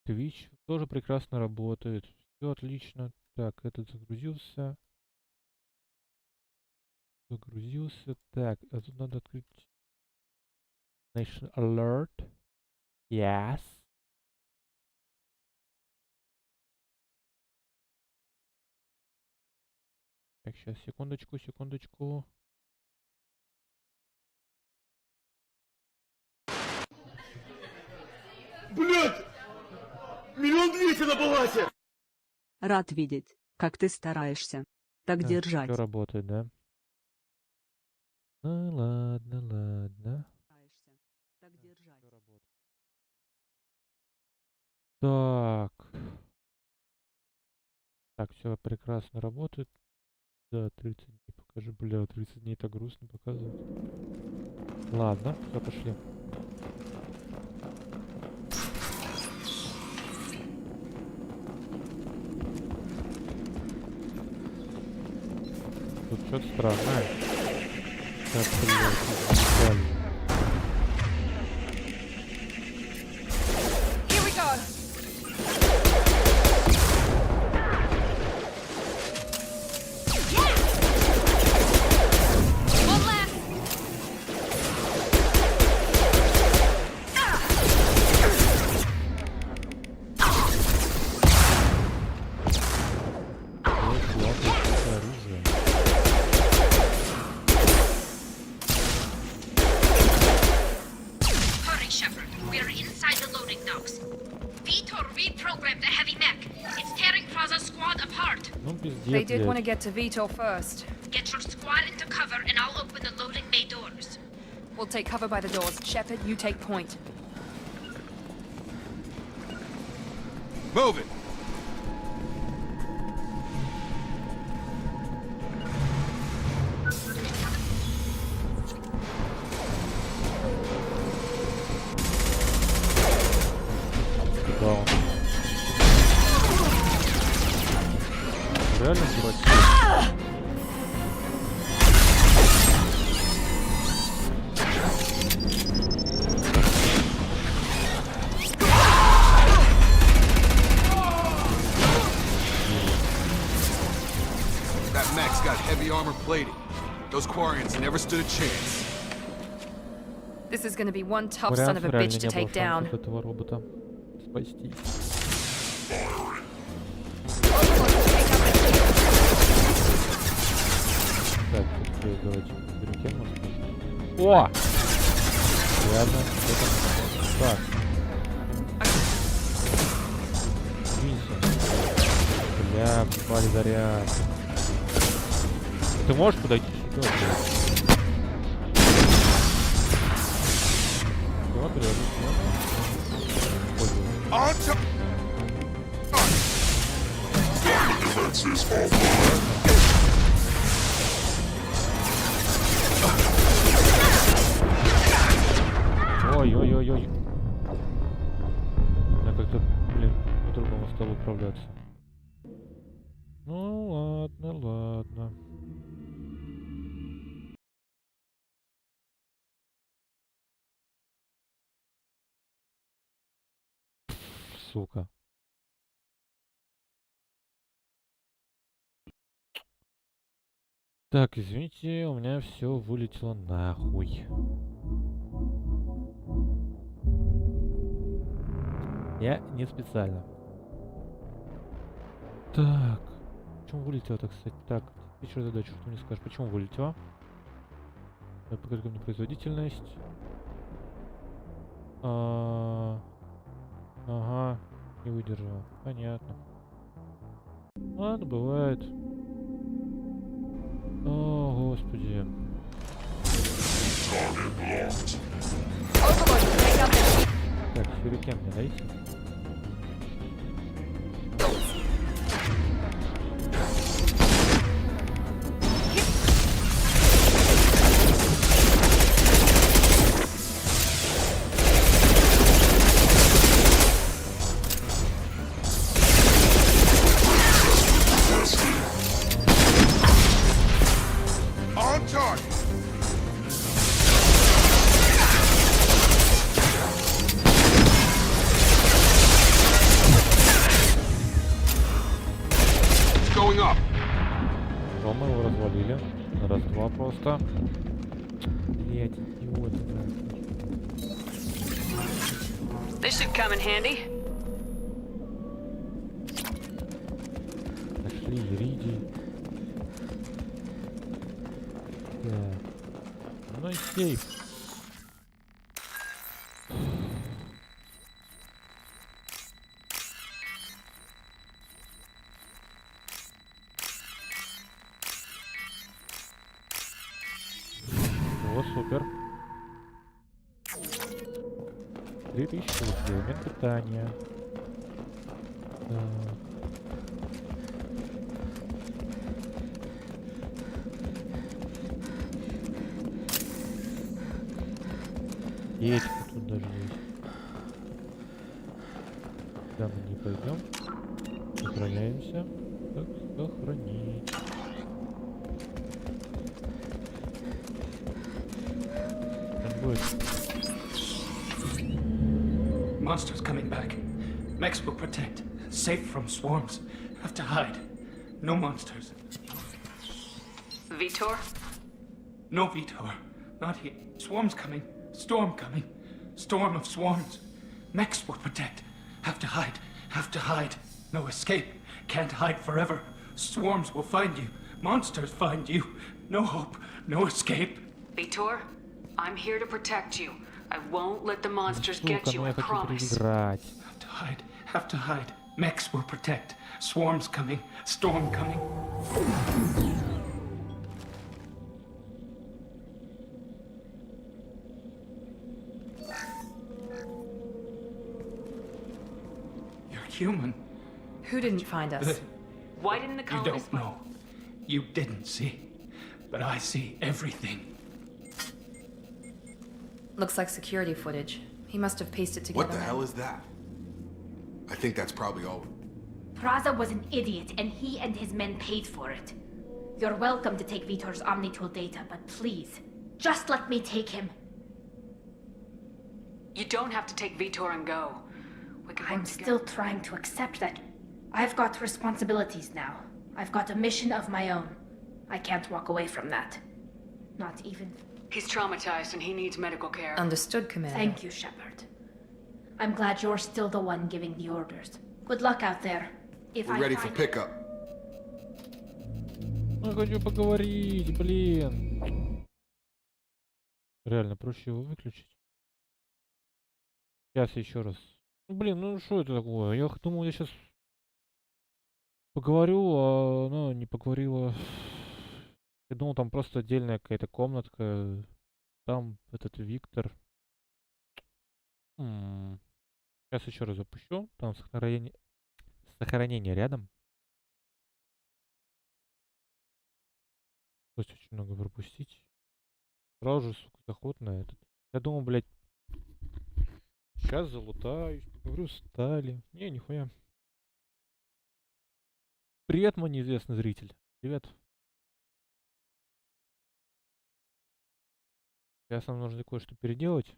Twitch тоже прекрасно работает. Все отлично. Так, этот загрузился. Загрузился. Так, а тут надо открыть Nation Alert. Yes. Так, сейчас, секундочку, секундочку.
Блядь! 1 200 000 на балансе!
Рад видеть, как ты стараешься. Так держать.
Все работает, да? Ну ладно, ладно.
Так держать.
Так. Так, все прекрасно работает. Да, 30 дней покажи. Бля, 30 дней так грустно показывает. Ладно, все, пошли. Тут что-то странное. Так, блядь,
Here we go.
They did want to get to Vitor first.
Get your squad into cover and I'll open the loading bay doors.
We'll take cover by the doors. Shepard, you take point.
Move it!
Реально дурачки.
That mech's got heavy armor plating. Those Quarians never stood a chance.
This is gonna be one tough son of a bitch to take down.
Этого робота спасти. Так, давайте перейдем, может быть. О! Ладно, что там? Так. Видите? Бля, попали заряд. Ты можешь подойти сюда? Вот, Ой-ой-ой-ой. Я как-то, блин, по-другому стал управляться. Ну ладно, ладно. Сука. Так, извините, у меня все вылетело нахуй. Я не специально. Так. Почему вылетело-то, кстати? Так, еще задачу, что мне скажешь, почему вылетело? Покажи мне производительность. Ага, не выдержала. Понятно. Ладно, бывает. О, господи. Так, сюрикен мне дайте. Мы его развалили. Раз-два просто. Блять, идиот.
This should come in handy.
Нашли Ириди. Так. Ну и сейф. Супер. 3000 рублей. Момент питания. Яичко тут даже есть. Сюда мы не пойдем. Сохраняемся. Так, сохранить.
Monsters coming back. Mechs will protect. Safe from swarms. Have to hide. No monsters.
Vitor?
No Vitor. Not here. Swarms coming. Storm coming. Storm of swarms. Mechs will protect. Have to hide. Have to hide. No escape. Can't hide forever. Swarms will find you. Monsters find you. No hope. No escape.
Vitor? I'm here to protect you. I won't let the monsters get you, I promise.
Have to hide. Have to hide. Mechs will protect. Swarms coming. Storm coming. You're human.
Who didn't find us?
Why didn't the
You
colonists...
don't know. You didn't see. But I see everything.
Looks like security footage. He must have pieced it together.
What the hell is that? I think that's probably all.
Praza was an idiot, and he and his men paid for it. You're welcome to take Vitor's Omnitool data, but please, just let me take him.
You don't have to take Vitor and go. We can
I'm
work
still
together.
trying to accept that I've got responsibilities now. I've got a mission of my own. I can't walk away from that. Not even...
He's traumatized and he needs medical care.
Understood, Commander.
Thank you, Shepard. I'm glad you're still the one giving the orders. Good luck out there. If
We're ready for pickup.
Я хочу поговорить, блин. Реально, проще его выключить. Сейчас еще раз. Блин, ну что это такое? Я думал, я сейчас поговорю, а она не поговорила. Я думал, там просто отдельная какая-то комнатка. Там этот Виктор. Сейчас еще раз запущу. Там сохранение рядом. То есть очень много пропустить. Сразу же, сука, заход на этот. Я думал, блядь, сейчас залутаюсь. Говорю, стали. Не, нихуя. Привет, мой неизвестный зритель. Привет. Сейчас нам нужно кое-что переделать.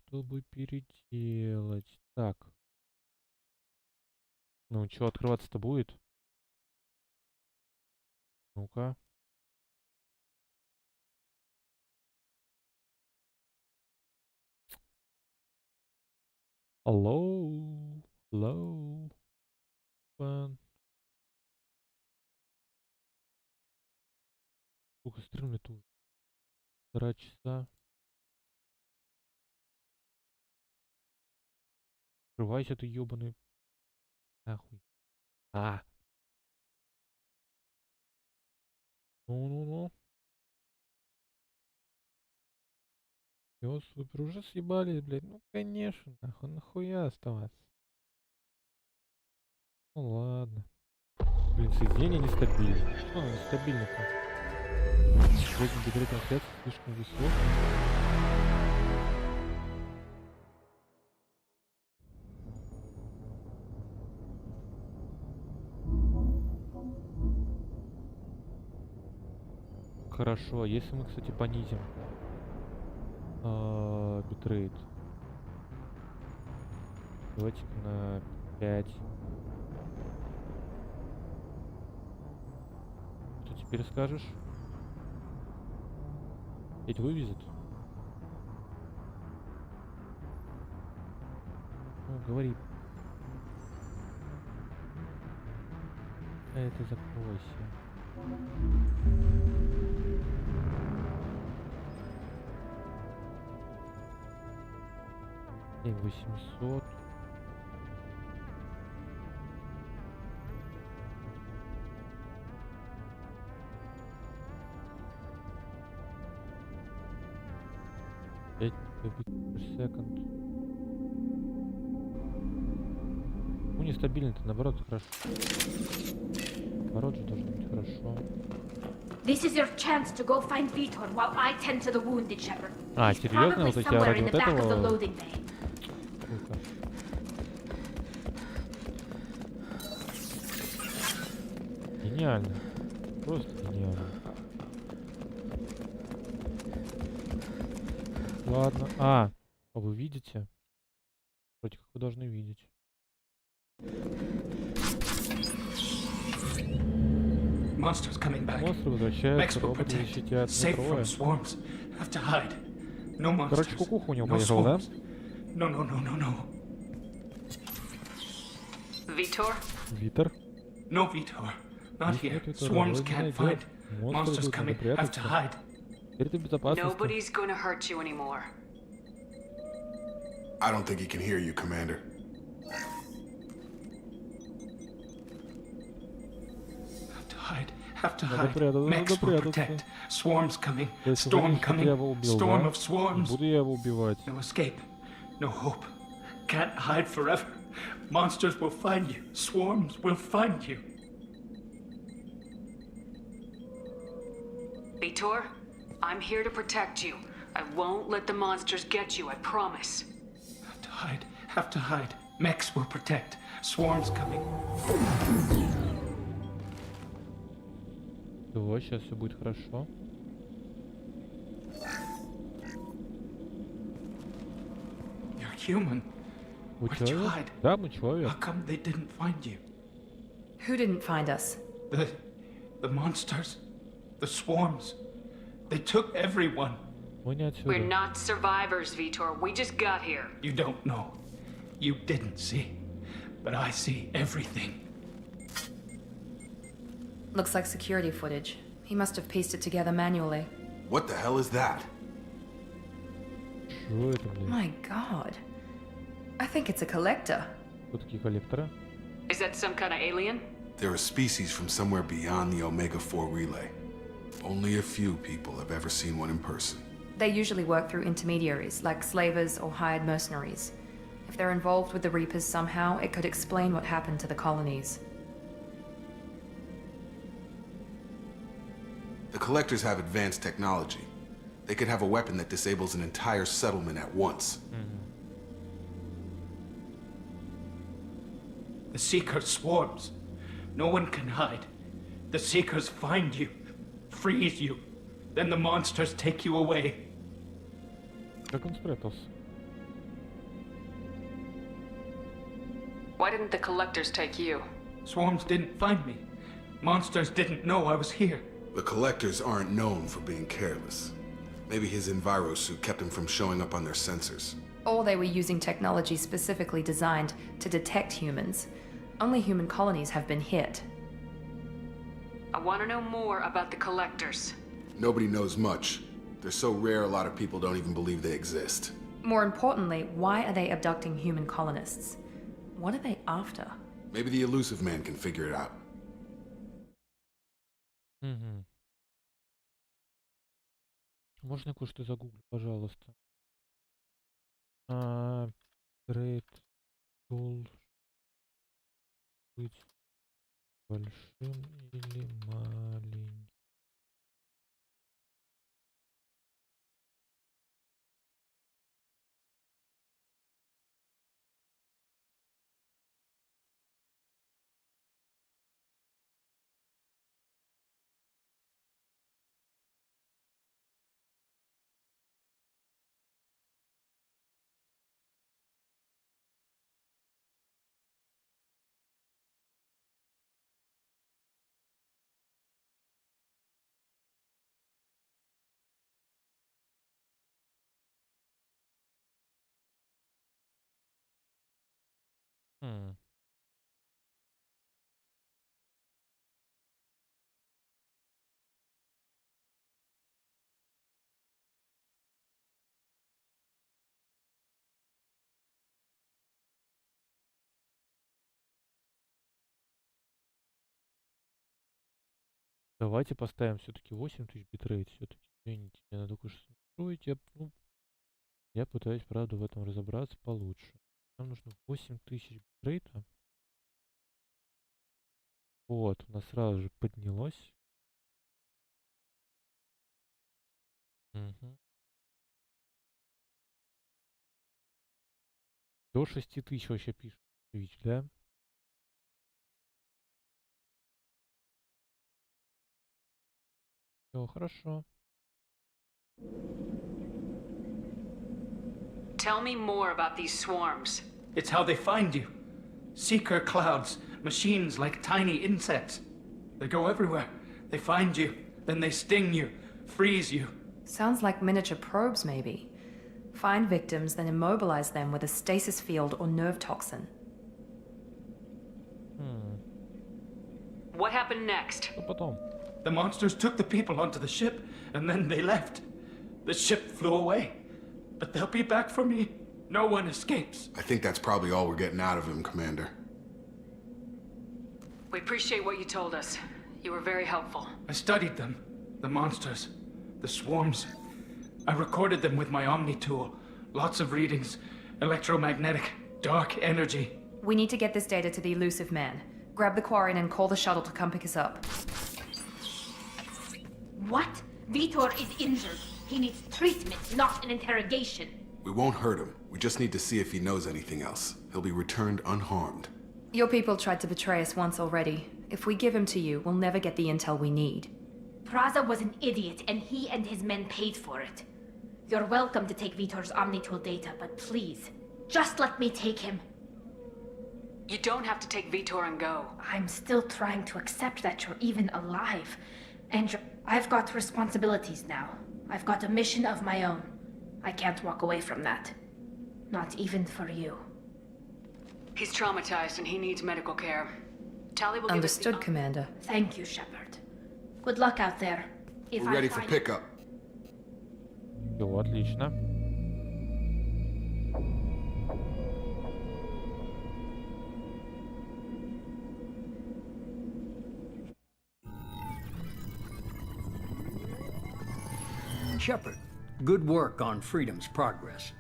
Чтобы переделать. Так. Ну, что, открываться-то будет? Ну-ка. Hello. Hello. Сколько стрим-то уже? 1,5 часа. Открывайся ты, ёбаный. Нахуй. Ну. Всё, супер, уже съебались, блядь. Ну, конечно, нахуй, нахуя оставаться? Ну, ладно. Блин, соединение нестабильно. Что оно нестабильно-то? Рейтинг битрейт трансляции слишком высок. Хорошо, а если мы, кстати, понизим битрейт, давайте на 5. Что теперь скажешь? Ведь вывезет? Ну, говори. Это закройся. 800. Second. Ну, нестабильно-то, наоборот, хорошо. Наоборот же должно быть хорошо.
This is your chance to go find Vitor while I tend to the wounded, Shepard.
Серьезно? Вот у тебя ради вот этого... Гениально. Просто гениально. Ладно. А вы видите? Вроде как вы должны видеть.
Monsters coming back.
Монстры возвращаются,
Max will
роботы
protect.
защитят.
Safe from swarms. Have to hide. No monsters.
Короче, кукуха у него
No
поехал, да?
swarms. No.
Vitor?
Витер?
No, Vitor. Not here. Swarms can't find. Monsters coming. Have to hide.
Теперь ты в безопасности.
Nobody's gonna hurt you anymore.
I don't think he can hear you, Commander.
Have to hide. Max will protect. Swarms coming. Storm coming. Storm of swarms.
Буду я его убивать.
No escape. No hope. Can't hide forever. Monsters will find you. Swarms will find you.
Vitor, I'm here to protect you. I won't let the monsters get you, I promise.
Have to hide. Mechs will protect. Swarm's coming.
Все, сейчас все будет хорошо.
You're human.
Вы
Where'd you
человек?
hide?
Да, мы человек.
How come they didn't find you?
Who didn't find us?
The monsters. The swarms. They took everyone.
Мы не отсюда.
We're not survivors, Vitor. We just got here.
You don't know. You didn't see. But I see everything.
Looks like security footage. He must have pieced it together manually.
What the hell is that?
Что это, блин?
My god. I think it's a collector.
Кто такие коллекторы?
Is that some kind of alien?
They're a species from somewhere beyond the Omega-4 relay. Only a few people have ever seen one in person.
They usually work through intermediaries, like slavers or hired mercenaries. If they're involved with the Reapers somehow, it could explain what happened to the colonies.
The collectors have advanced technology. They could have a weapon that disables an entire settlement at once.
The Seeker swarms. No one can hide. The Seekers find you, freeze you. Then the monsters take you away.
Как он спрятался?
Why didn't the collectors take you?
Swarms didn't find me. Monsters didn't know I was here.
The collectors aren't known for being careless. Maybe his enviro suit kept him from showing up on their sensors.
Or they were using technology specifically designed to detect humans. Only human colonies have been hit.
I want to know more about the collectors.
Nobody knows much. They're so rare a lot of people don't even believe they exist.
More importantly, why are they abducting human colonists? What are they after?
Maybe the elusive man can figure it out.
Угу. Можно кое-что загуглить, пожалуйста. Трейд должен быть большим или маленьким? Давайте поставим все-таки 8000 битрейт. Все-таки, извините, мне надо кое-что настроить. Я пытаюсь, правда, в этом разобраться получше. Нам нужно 8000 битрейта. Вот, у нас сразу же поднялось. Угу. До 6000 вообще пишет, видите, да? Все хорошо.
Tell me more about these swarms.
It's how they find you. Seeker clouds, machines like tiny insects. They go everywhere. They find you, then they sting you, freeze you.
Sounds like miniature probes, maybe. Find victims, then immobilize them with a stasis field or nerve toxin.
What happened next?
The monsters took the people onto the ship, and then they left. The ship flew away. But they'll be back for me. No one escapes.
I think that's probably all we're getting out of him, Commander.
We appreciate what you told us. You were very helpful.
I studied them. The monsters. The swarms. I recorded them with my Omni tool. Lots of readings. Electromagnetic. Dark energy.
We need to get this data to the elusive man. Grab the Quarian and call the shuttle to come pick us up.
What? Vitor is injured. He needs treatment, not an interrogation.
We won't hurt him. We just need to see if he knows anything else. He'll be returned unharmed.
Your people tried to betray us once already. If we give him to you, we'll never get the intel we need.
Praza was an idiot, and he and his men paid for it. You're welcome to take Vitor's Omnitool data, but please, just let me take him.
You don't have to take Vitor and go.
I'm still trying to accept that you're even alive. And I've got responsibilities now. I've got a mission of my own. I can't walk away from that. Not even for you.
He's traumatized and he needs medical care. Tally will
Understood,
give us
Commander.
Thank you, Shepard. Good luck out there. If
We're ready for pickup.
Все, отлично.
Shepard, good work on Freedom's progress.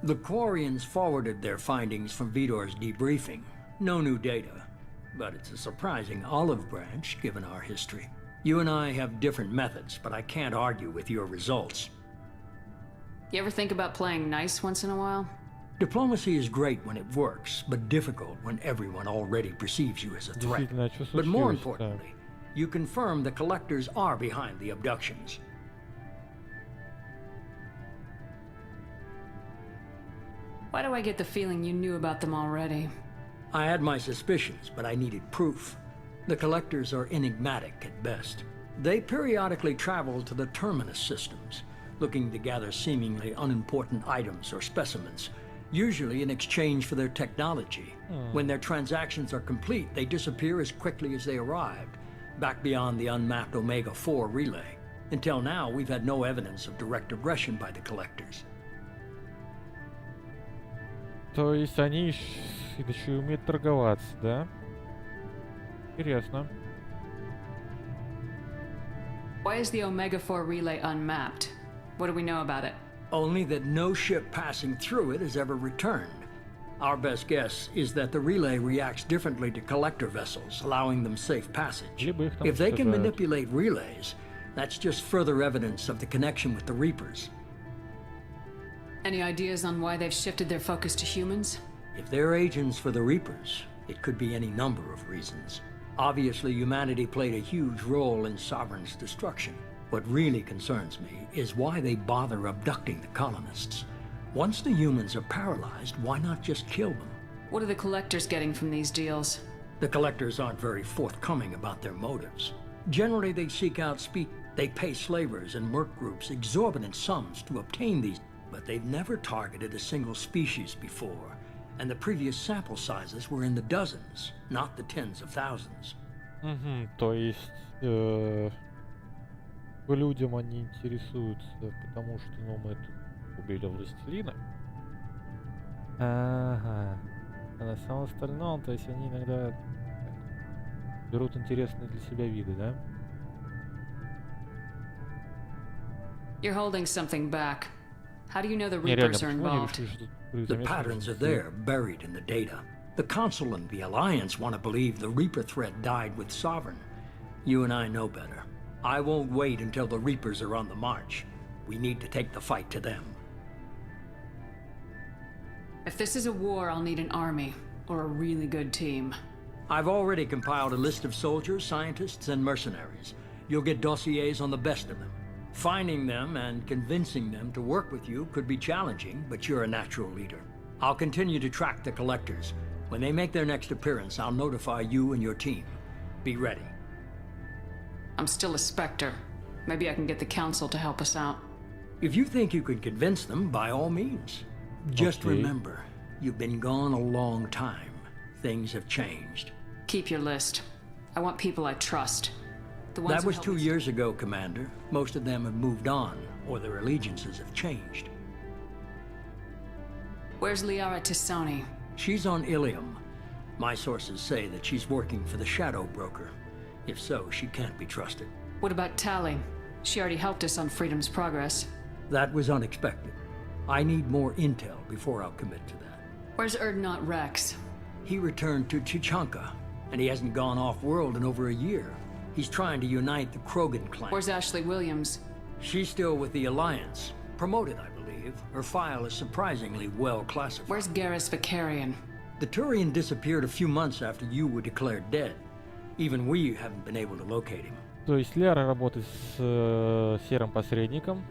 The Quarians forwarded their findings from Vitor's debriefing. No new data, but it's a surprising olive branch given our history. You and I have different methods, but I can't argue with your results.
You ever think about playing nice once in a while?
Diplomacy is great when it works, but difficult when everyone already perceives you as a threat. But more importantly, you confirm the collectors are behind the abductions.
Why do I get the feeling you knew about them already?
I had my suspicions, but I needed proof. The collectors are enigmatic at best. They periodically travel to the terminus systems, looking to gather seemingly unimportant items or specimens, usually in exchange for their technology. When their transactions are complete, they disappear as quickly as they arrived, back beyond the unmapped Omega-4 relay. Until now, we've had no evidence of direct aggression by the collectors.
То есть они еще и умеют торговаться, да? Интересно.
Why is the Omega-4 relay unmapped? What do we know about it?
Only that no ship passing through it has ever returned. Our best guess is that the relay reacts differently to collector vessels, allowing them safe passage. If they can manipulate relays, that's just further evidence of the connection with the Reapers.
Any ideas on why they've shifted their focus to humans?
If they're agents for the Reapers, it could be any number of reasons. Obviously, humanity played a huge role in Sovereign's destruction. What really concerns me is why they bother abducting the colonists. Once the humans are paralyzed, why not just kill them?
What are the collectors getting from these deals?
The collectors aren't very forthcoming about their motives. Generally, they seek out they pay slavers and merc groups exorbitant sums to obtain these, but they've never targeted a single species before, and the previous sample sizes were in the dozens, not the tens of thousands.
То есть по людям они интересуются, потому что, ну, мы убили властелина. Ага. А на самом остальном, то есть они иногда берут интересные для себя виды, да?
You're holding something back. How do you know the Reapers are involved? The patterns are there, buried in the data. The Council and the Alliance want to believe the Reaper threat died with Sovereign. You and I know better. I won't wait until the Reapers are on the march. We need to take the fight to them.
If this is a war, I'll need an army, or a really good team.
I've already compiled a list of soldiers, scientists, and mercenaries. You'll get dossiers on the best of them. Finding them and convincing them to work with you could be challenging, but you're a natural leader. I'll continue to track the collectors. When they make their next appearance, I'll notify you and your team. Be ready.
I'm still a Spectre. Maybe I can get the Council to help us out.
If you think you can convince them, by all means. Just remember, you've been gone a long time. Things have changed.
Keep your list. I want people I trust.
That was 2 years ago, Commander. Most of them have moved on, or their allegiances have changed.
Where's Liara Tisoni?
She's on Ilium. My sources say that she's working for the Shadow Broker. If so, she can't be trusted.
What about Tally? She already helped us on Freedom's progress.
That was unexpected. I need more intel before I'll commit to that.
Where's Erdnot Rex?
He returned to Chichanka, and he hasn't gone off-world in over a year. He's trying to unite the Krogan clan.
Where's Ashley Williams?
She's still with the Alliance. Promoted, I believe. Her file is surprisingly well classified.
Where's Garrus Vicarian?
The Turian disappeared a few months after you were declared dead. Even we haven't been able to locate him.
То есть Лера работает с серым посредником.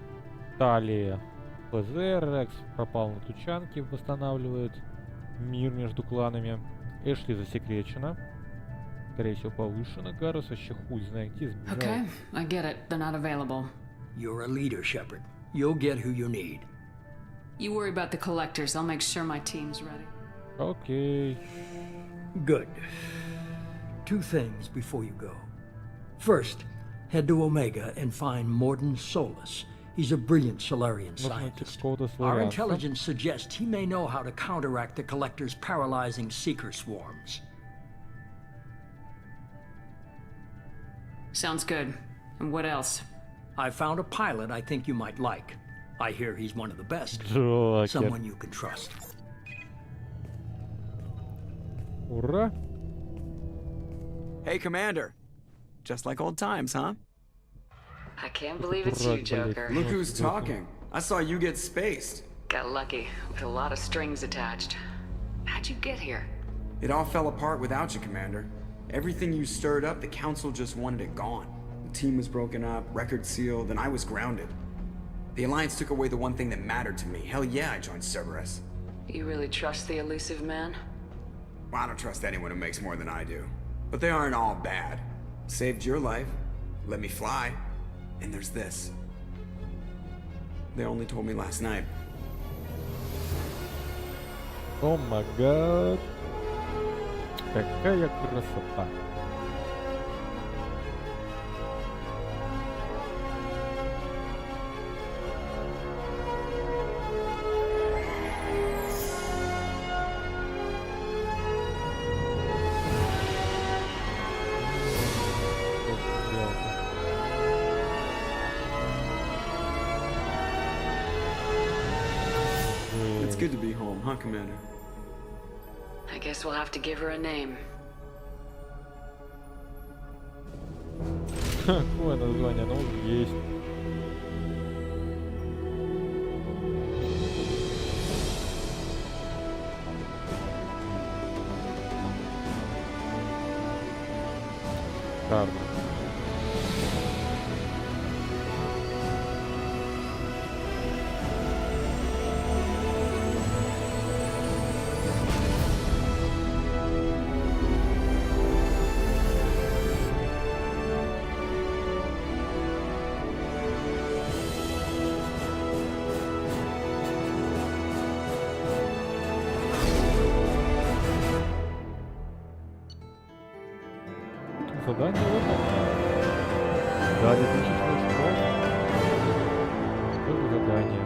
Далее ПЗ, Рекс пропал на тучанке, восстанавливает мир между кланами. Эшли засекречена. Скорее всего, повышена. Гаррус вообще хуй знает где сбежал.
Okay, I get it. They're not available.
You're a leader, Shepard. You'll get who you need.
You worry about the collectors. I'll make sure my team's ready.
Okay.
Good. 2 things before you go. First, head to Omega and find Morden Solus. He's a brilliant Solarian scientist. Our intelligence suggests he may know how to counteract the Collector's paralyzing Seeker swarms.
Sounds good. And what else?
I found a pilot I think you might like. I hear he's one of the best. Someone you can trust.
Ура!
Hey, Commander. Just like old times, huh?
I can't believe it's you, Joker.
Look who's talking. I saw you get spaced.
Got lucky, with a lot of strings attached. How'd you get here?
It all fell apart without you, Commander. Everything you stirred up, the Council just wanted it gone. The team was broken up, record sealed, and I was grounded. The Alliance took away the one thing that mattered to me. Hell yeah, I joined Cerberus.
You really trust the elusive man?
Well, I don't trust anyone who makes more than I do. But they aren't all bad. Saved your life, let me fly, and there's this. They only told me last night.
Oh my god. Какая красота.
It's good to be home, huh, Commander?
I guess we'll have to give her a name.
Какое название? Ну, есть. Карна. Задание выполнено. Дали тысячную штраф. Это задание.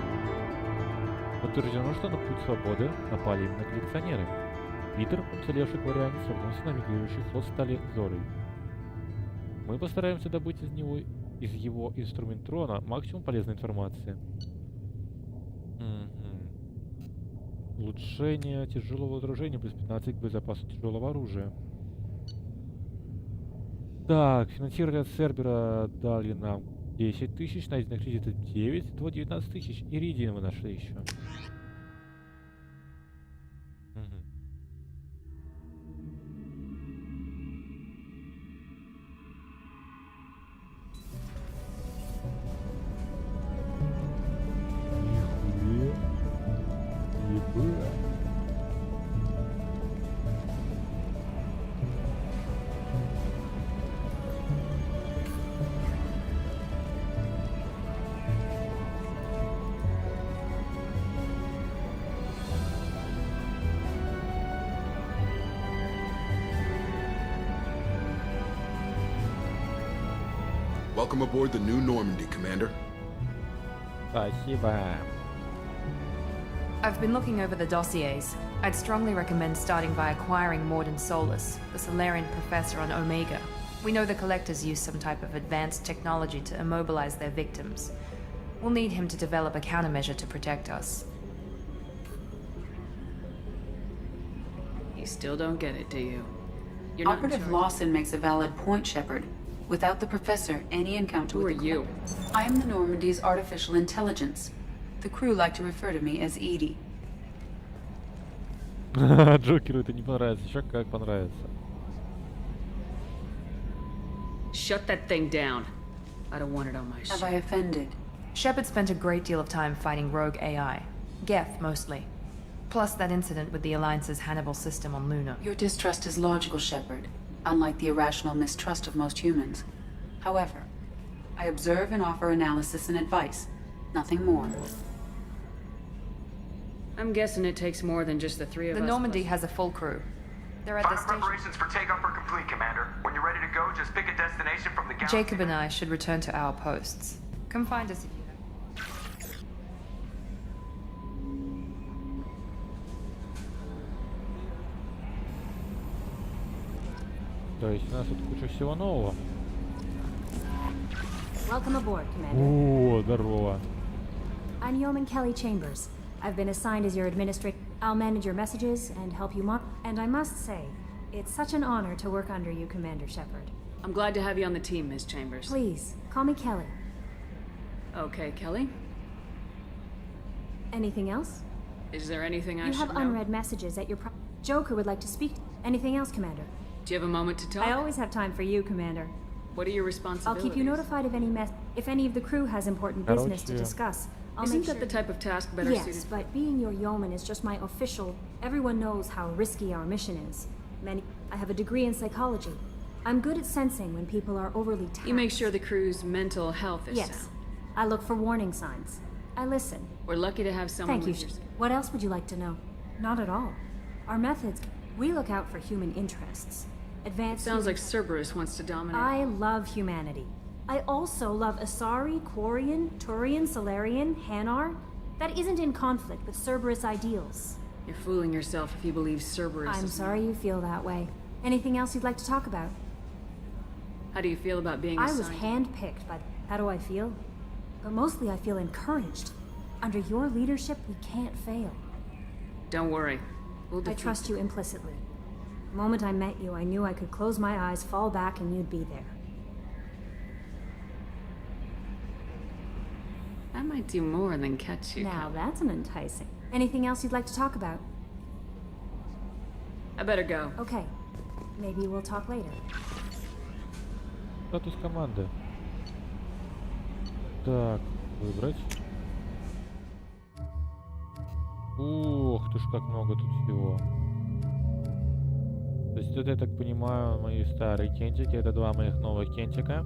Подтверждено, что на путь свободы напали именно коллекционеры. Питер, уцелевший кварианец, вернулся на мигрирующий флот стали Зорой. Мы постараемся добыть из его инструменттрона максимум полезной информации. Улучшение тяжелого вооружения плюс 15 к боезапасу тяжелого оружия. Так, финансирование от Цербера дали нам 10 тысяч, найденных кредитов 9, то 19 тысяч. Иридиум мы нашли еще.
Welcome aboard the new Normandy, Commander.
Спасибо.
I've been looking over the dossiers. I'd strongly recommend starting by acquiring Morden Solus, the Solarian professor on Omega. We know the Collectors use some type of advanced technology to immobilize their victims. We'll need him to develop a countermeasure to protect us.
You still don't get it, do you? You're not
Operative Lawson makes a valid point, Shepard. Without the professor, any encounter
Who
with
are
the
you?
Collectors-
I am the Normandy's artificial intelligence. The crew like to refer to me as Edie.
Джокеру это не понравится, еще как понравится.
Shut that thing down. I don't want it on my ship. Have I offended?
Shepard spent a great deal of time fighting rogue AI. Geth, mostly. Plus that incident with the Alliance's Hannibal system on Luna.
Your distrust is logical, Shepard, unlike the irrational mistrust of most humans. However, I observe and offer analysis and advice. Nothing more. I'm guessing it takes more than just the three of us.
The Normandy has a full crew. They're at the station.
Preparations for takeoff are complete, Commander. When you're ready to go, just pick a destination from the galaxy.
Jacob and I should return to our posts. Come find us if you
То есть у нас тут куча всего нового.
Welcome aboard, Commander.
О, здорово.
I'm Yeoman Kelly Chambers. I've been assigned as your administrator. I'll manage your messages and help you and I must say, it's such an honor to work under you, Commander Shepard.
I'm glad to have you on the team, Miss Chambers.
Please, call me Kelly.
Okay, Kelly.
Anything else?
Is there anything I
You
should
have
know?
unread messages at your Joker would like to speak. Anything else, Commander?
Do you have a moment to talk?
I always have time for you, Commander.
What are your
I'll
responsibilities?
keep you notified of any if any of the crew has important business to discuss. I'll
Isn't
make
that
sure.
the type of task better
Yes,
suited?
but being your yeoman is just my official. Everyone knows how risky our mission is. I have a degree in psychology. I'm good at sensing when people are overly taxed.
You make sure the crew's mental health is
Yes.
sound.
I look for warning signs. I listen.
We're lucky to have someone
Thank you.
with your...
What else would you like to know? Not at all. Our methods. We look out for human interests. Advanced.
Sounds like Cerberus wants to dominate.
I love humanity. I also love Asari, Quarian, Turian, Solarian, Hanar. That isn't in conflict with Cerberus ideals.
You're fooling yourself if you believe Cerberus
I'm
is...
sorry you feel that way. Anything else you'd like to talk about?
How do you feel about being
I
assigned?
was handpicked by... How do I feel? But mostly I feel encouraged. Under your leadership, we can't fail.
Don't worry. We'll
I
defeat
trust you implicitly. The moment I met you, I knew I could close my eyes, fall back, and you'd be there.
I might do more than catch you.
Now that's an enticing. Anything else you'd like to talk about?
I better go.
Okay. Maybe we'll talk later.
Статус команды. Так, выбрать. Ух, ты ж как много тут всего. То есть это, я так понимаю, мои старые кентики. Это два моих новых кентика.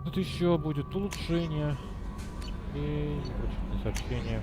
Тут еще будет улучшение. И прочитанное сообщение.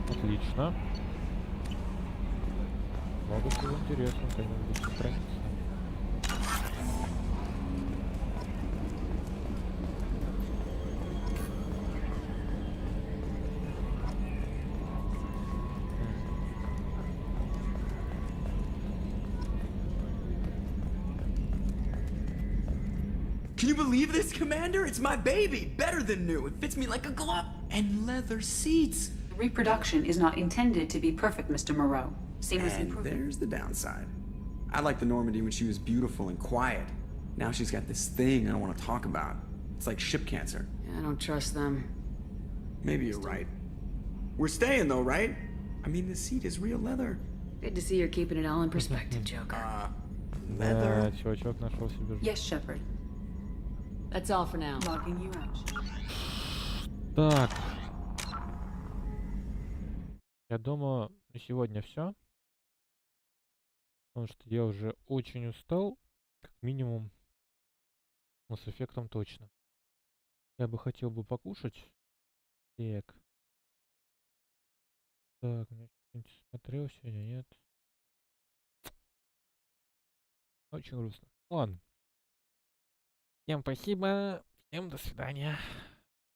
Отлично. Много всего интересного, как-нибудь сохранится.
Can you believe this, Commander? It's my baby! Better than new. It fits me like a glove. And leather seats.
Reproduction is not intended to be perfect, Mr. Moreau. Seamless
And
improvement.
there's the downside. I liked the Normandy when she was beautiful and quiet. Now she's got this thing I don't want to talk about. It's like ship cancer.
I don't trust them.
Maybe you're right. We're staying though, right? I mean, the seat is real leather.
Good to see you're keeping it all in perspective, Joker.
Leather.
Да, чувачок нашел себе.
Yes, Shepard. That's all for now. Logging you out.
Так. Я думаю, на сегодня все. Потому что я уже очень устал. Как минимум. Но с эффектом точно. Я бы хотел бы покушать. Так. Так, я что-нибудь смотрел сегодня, нет? Очень грустно. Ладно. Всем спасибо. Всем до свидания.